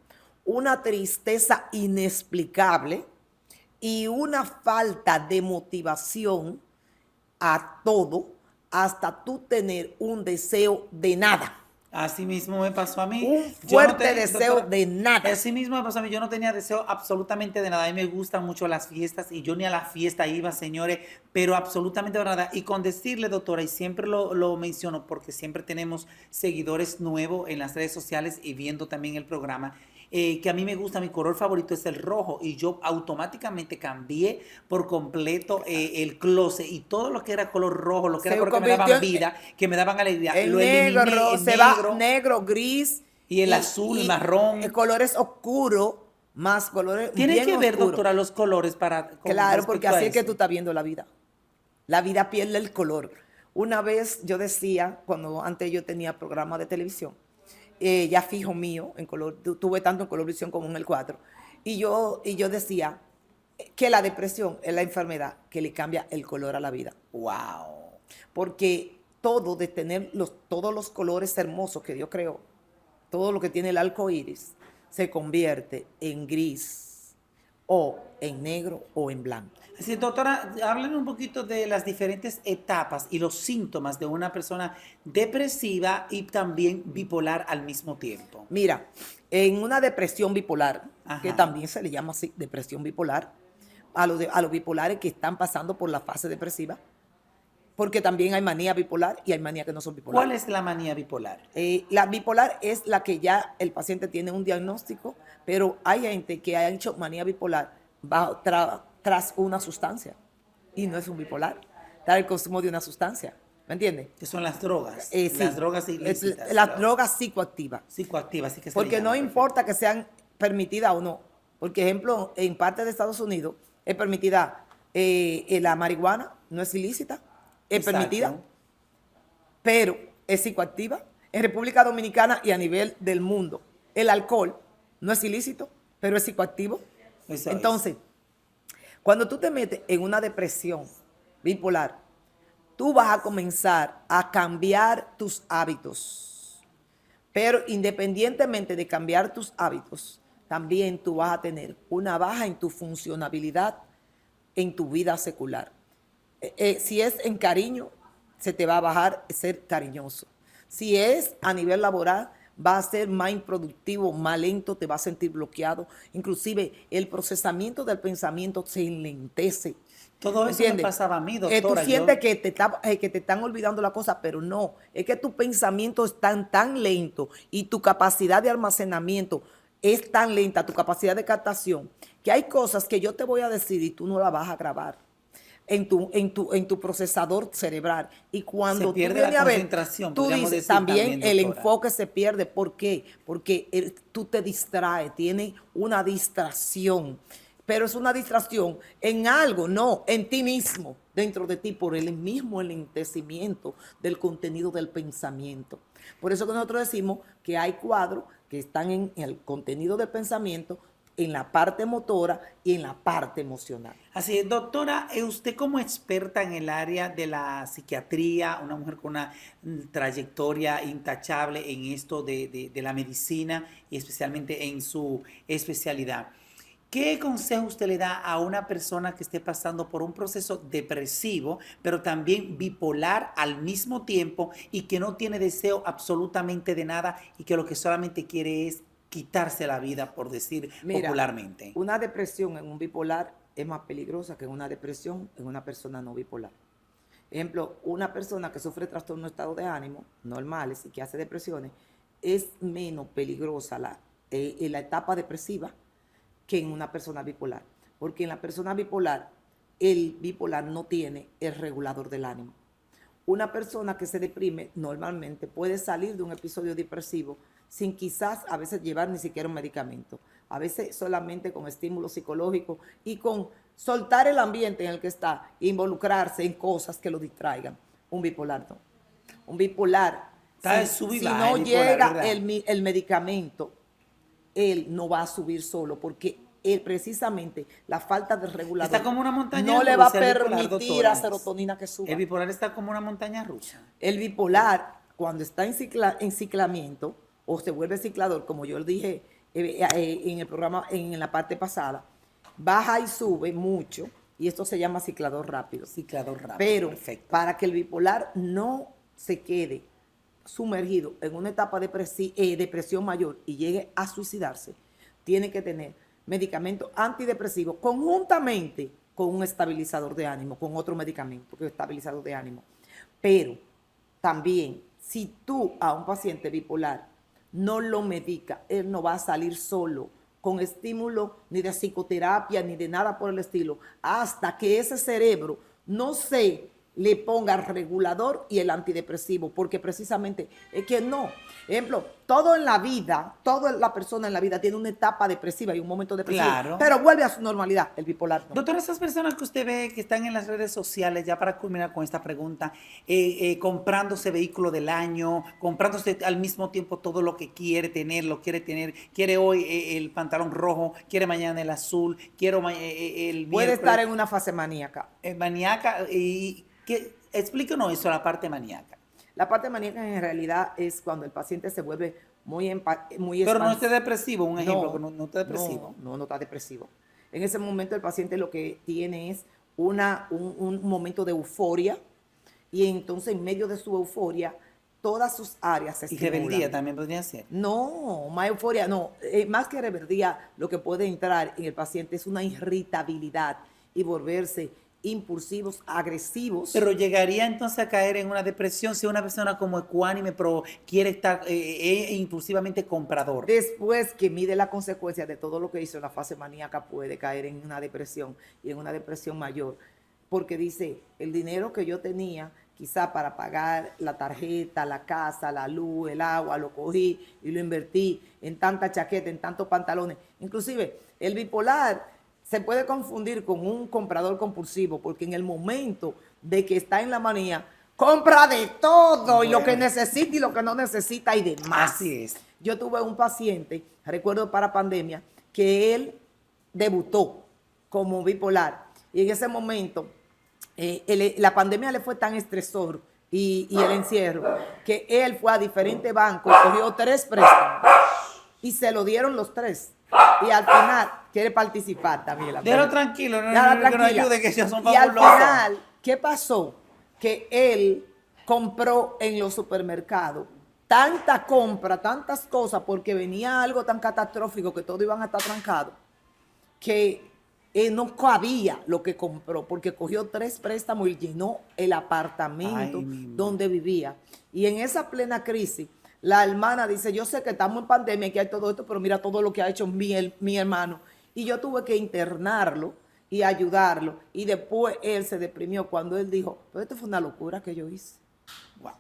[SPEAKER 6] una tristeza inexplicable y una falta de motivación a todo, hasta tú tener un deseo de nada.
[SPEAKER 7] Así mismo me pasó a mí.
[SPEAKER 6] Un fuerte deseo de nada.
[SPEAKER 7] Así mismo me pasó a mí. Yo no tenía deseo absolutamente de nada. A mí me gustan mucho las fiestas y yo ni a la fiesta iba, señores, pero absolutamente de nada. Y con decirle, doctora, y siempre lo menciono porque siempre tenemos seguidores nuevos en las redes sociales y viendo también el programa, que a mí me gusta, mi color favorito es el rojo y yo automáticamente cambié por completo el closet y todo lo que era color rojo, lo que era color que me daban vida, que me daban alegría,
[SPEAKER 6] lo eliminé, el
[SPEAKER 7] negro,
[SPEAKER 6] va negro, gris
[SPEAKER 7] y el azul, el marrón.
[SPEAKER 6] Colores oscuros, más colores
[SPEAKER 7] Tiene
[SPEAKER 6] bien
[SPEAKER 7] que ver,
[SPEAKER 6] oscuros.
[SPEAKER 7] doctora, los colores para...
[SPEAKER 6] Claro, porque así es que
[SPEAKER 7] eso.
[SPEAKER 6] tú estás viendo la vida. La vida pierde el color. Una vez yo decía, cuando antes yo tenía programa de televisión, ya fijo mío, en color, tuve tanto en Colorvisión como en el 4, y yo decía que la depresión es la enfermedad que le cambia el color a la vida.
[SPEAKER 7] ¡Wow!
[SPEAKER 6] Porque todo, de tener todos los colores hermosos que Dios creó, todo lo que tiene el arco iris, se convierte en gris, o en negro, o en blanco.
[SPEAKER 7] Sí, doctora, háblenos un poquito de las diferentes etapas y los síntomas de una persona depresiva y también bipolar al mismo tiempo.
[SPEAKER 6] Mira, en una depresión bipolar,
[SPEAKER 7] Ajá.
[SPEAKER 6] que también se le llama así, depresión bipolar, a los bipolares que están pasando por la fase depresiva, porque también hay manía bipolar y hay manía que no son bipolares.
[SPEAKER 7] ¿Cuál es la manía bipolar?
[SPEAKER 6] La bipolar es la que ya el paciente tiene un diagnóstico, pero hay gente que ha hecho manía bipolar tras una sustancia y no es un bipolar, tras el consumo de una sustancia. ¿Me entiendes?
[SPEAKER 7] Que son las drogas.
[SPEAKER 6] Sí.
[SPEAKER 7] Las drogas ilícitas.
[SPEAKER 6] Las drogas psicoactivas.
[SPEAKER 7] Psicoactivas, sí que se
[SPEAKER 6] Porque
[SPEAKER 7] le
[SPEAKER 6] no
[SPEAKER 7] llama,
[SPEAKER 6] importa que sean permitidas o no. Por ejemplo, en parte de Estados Unidos es permitida la marihuana, no es ilícita, es
[SPEAKER 7] Exacto.
[SPEAKER 6] permitida, pero es psicoactiva. En República Dominicana y a nivel del mundo, el alcohol no es ilícito, pero es psicoactivo.
[SPEAKER 7] Eso
[SPEAKER 6] Entonces, cuando tú te metes en una depresión bipolar, tú vas a comenzar a cambiar tus hábitos. Pero independientemente de cambiar tus hábitos, también tú vas a tener una baja en tu funcionabilidad en tu vida secular. Si es en cariño, se te va a bajar ser cariñoso. Si es a nivel laboral, va a ser más improductivo, más lento, te va a sentir bloqueado. Inclusive el procesamiento del pensamiento se enlentece.
[SPEAKER 7] Todo eso
[SPEAKER 6] ¿Entiendes?
[SPEAKER 7] me pasaba a mí, doctora.
[SPEAKER 6] Tú sientes que te están olvidando la cosa, pero no. Es que tu pensamiento es tan lento y tu capacidad de almacenamiento es tan lenta, tu capacidad de captación, que hay cosas que yo te voy a decir y tú no las vas a grabar en tu procesador cerebral. Y cuando
[SPEAKER 7] Se pierde
[SPEAKER 6] tú vienes
[SPEAKER 7] la
[SPEAKER 6] a ver,
[SPEAKER 7] concentración,
[SPEAKER 6] tú
[SPEAKER 7] podríamos
[SPEAKER 6] dices,
[SPEAKER 7] decir
[SPEAKER 6] también el
[SPEAKER 7] doctora.
[SPEAKER 6] enfoque se pierde. ¿Por qué? Porque tú te distraes, tienes una distracción. Pero es una distracción en algo, no, en ti mismo, dentro de ti, por el mismo enlentecimiento del contenido del pensamiento. Por eso que nosotros decimos que hay cuadros que están en el contenido del pensamiento, en la parte motora y en la parte emocional.
[SPEAKER 7] Así es, doctora, usted como experta en el área de la psiquiatría, una mujer con una trayectoria intachable en esto de la medicina y especialmente en su especialidad, ¿qué consejo usted le da a una persona que esté pasando por un proceso depresivo, pero también bipolar al mismo tiempo y que no tiene deseo absolutamente de nada y que lo que solamente quiere es quitarse la vida, por decir popularmente.
[SPEAKER 6] Una depresión en un bipolar es más peligrosa que una depresión en una persona no bipolar. Ejemplo, una persona que sufre trastorno de estado de ánimo normales y que hace depresiones es menos peligrosa en la etapa depresiva que en una persona bipolar. Porque en la persona bipolar, el bipolar no tiene el regulador del ánimo. Una persona que se deprime normalmente puede salir de un episodio depresivo sin quizás a veces llevar ni siquiera un medicamento. A veces solamente con estímulo psicológico y con soltar el ambiente en el que está, involucrarse en cosas que lo distraigan. Un bipolar no. Un bipolar, si no llega el medicamento, él no va a subir solo porque él precisamente la falta de regulador
[SPEAKER 7] está como una montaña
[SPEAKER 6] no
[SPEAKER 7] rusa,
[SPEAKER 6] le va a
[SPEAKER 7] bipolar,
[SPEAKER 6] permitir
[SPEAKER 7] doctora,
[SPEAKER 6] a serotonina que suba.
[SPEAKER 7] El bipolar está como una montaña rusa.
[SPEAKER 6] El bipolar, cuando está en ciclamiento o se vuelve ciclador, como yo le dije en el programa, en la parte pasada, baja y sube mucho y esto se llama ciclador rápido.
[SPEAKER 7] Ciclador rápido,
[SPEAKER 6] pero
[SPEAKER 7] perfecto.
[SPEAKER 6] Para que el bipolar no se quede sumergido en una etapa de depresión mayor y llegue a suicidarse, tiene que tener medicamentos antidepresivos conjuntamente con un estabilizador de ánimo, con otro medicamento que es estabilizador de ánimo. Pero también, si tú a un paciente bipolar no lo medica, él no va a salir solo con estímulo ni de psicoterapia ni de nada por el estilo, hasta que ese cerebro no se le ponga el regulador y el antidepresivo, porque precisamente es que no. Ejemplo, todo en la vida, toda la persona en la vida tiene una etapa depresiva y un momento depresivo,
[SPEAKER 7] Claro.
[SPEAKER 6] pero vuelve a su normalidad, el bipolar no.
[SPEAKER 7] Doctora, esas personas que usted ve que están en las redes sociales, ya para culminar con esta pregunta, comprándose vehículo del año, comprándose al mismo tiempo todo lo que quiere tener, quiere hoy el pantalón rojo, quiere mañana el azul, quiero el
[SPEAKER 6] Puede
[SPEAKER 7] miércoles,
[SPEAKER 6] estar en una fase maníaca.
[SPEAKER 7] maníaca, y explíquenos eso, la parte maníaca.
[SPEAKER 6] La parte maníaca en realidad es cuando el paciente se vuelve muy
[SPEAKER 7] Pero no esté depresivo, un ejemplo, que no esté depresivo.
[SPEAKER 6] No está depresivo. En ese momento el paciente lo que tiene es un momento de euforia y entonces en medio de su euforia todas sus áreas se
[SPEAKER 7] Y
[SPEAKER 6] estimulan.
[SPEAKER 7] rebeldía también podría ser.
[SPEAKER 6] No, más euforia no. Más que rebeldía, lo que puede entrar en el paciente es una irritabilidad y volverse impulsivos, agresivos.
[SPEAKER 7] Pero llegaría entonces a caer en una depresión si una persona como ecuánime, pero quiere estar impulsivamente comprador.
[SPEAKER 6] Después que mide la consecuencia de todo lo que hizo en la fase maníaca, puede caer en una depresión y en una depresión mayor. Porque dice, el dinero que yo tenía quizá para pagar la tarjeta, la casa, la luz, el agua, lo cogí y lo invertí en tanta chaqueta, en tantos pantalones. Inclusive, el bipolar se puede confundir con un comprador compulsivo, porque en el momento de que está en la manía, compra de todo, y lo que necesita y lo que no necesita y demás.
[SPEAKER 7] Así es.
[SPEAKER 6] Yo tuve un paciente, recuerdo para pandemia, que él debutó como bipolar, y en ese momento la pandemia le fue tan estresor y el encierro, que él fue a diferentes bancos, cogió 3 préstamos y se lo dieron los 3. Y al final quiere participar también.
[SPEAKER 7] Déjalo tranquilo, no
[SPEAKER 6] tranquila.
[SPEAKER 7] ayude, que ellos son
[SPEAKER 6] Y al
[SPEAKER 7] fabulosos.
[SPEAKER 6] final, ¿qué pasó? Que él compró en los supermercados tanta compra, tantas cosas, porque venía algo tan catastrófico que todos iban a estar trancados, que no cabía lo que compró, porque cogió 3 préstamos y llenó el apartamento donde vivía. Y en esa plena crisis, la hermana dice, yo sé que estamos en pandemia, que hay todo esto, pero mira todo lo que ha hecho mi hermano. Y yo tuve que internarlo y ayudarlo. Y después él se deprimió cuando él dijo, pero esto fue una locura que yo hice.
[SPEAKER 7] Wow.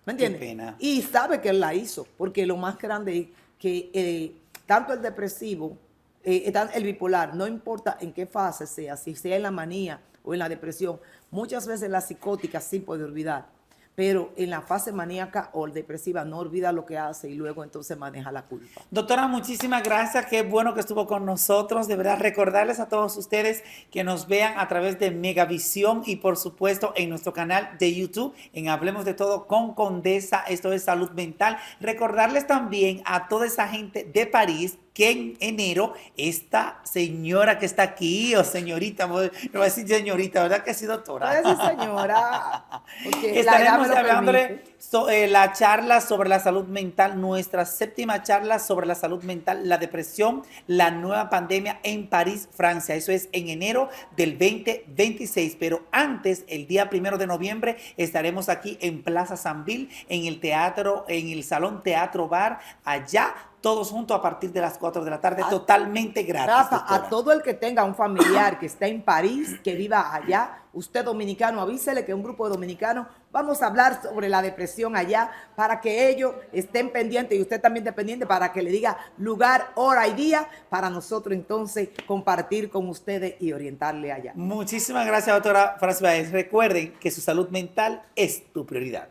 [SPEAKER 6] ¿Me entiendes?
[SPEAKER 7] Qué pena.
[SPEAKER 6] Y sabe que él la hizo, porque lo más grande es que tanto el depresivo, el bipolar, no importa en qué fase sea, si sea en la manía o en la depresión, muchas veces la psicótica sí puede olvidar. Pero en la fase maníaca o depresiva no olvida lo que hace y luego entonces maneja la culpa.
[SPEAKER 7] Doctora, muchísimas gracias. Qué bueno que estuvo con nosotros. De verdad, recordarles a todos ustedes que nos vean a través de Megavisión y, por supuesto, en nuestro canal de YouTube, en Hablemos de Todo con Condesa. Esto es Salud Mental. Recordarles también a toda esa gente de París que en enero esta señora que está aquí, o señorita, no voy a decir señorita, ¿verdad que sí, doctora?
[SPEAKER 6] Puede ser señora. Porque
[SPEAKER 7] Estaremos
[SPEAKER 6] la edad me lo
[SPEAKER 7] hablándole
[SPEAKER 6] permite.
[SPEAKER 7] la charla sobre la salud mental, nuestra 7ª charla sobre la salud mental, la depresión, la nueva pandemia en París, Francia. Eso es en enero del 2026. Pero antes, el día 1 de noviembre, estaremos aquí en Plaza Sambil, en el teatro, en el Salón Teatro Bar, allá, todos juntos a partir de las 4 de la tarde, totalmente gratis.
[SPEAKER 6] Rafa,
[SPEAKER 7] doctora.
[SPEAKER 6] a todo el que tenga un familiar que esté en París, que viva allá, usted dominicano, avísele que un grupo de dominicanos vamos a hablar sobre la depresión allá para que ellos estén pendientes y usted también esté pendiente para que le diga lugar, hora y día para nosotros entonces compartir con ustedes y orientarle allá.
[SPEAKER 7] Muchísimas gracias, doctora Francis Báez. Recuerden que su salud mental es tu prioridad.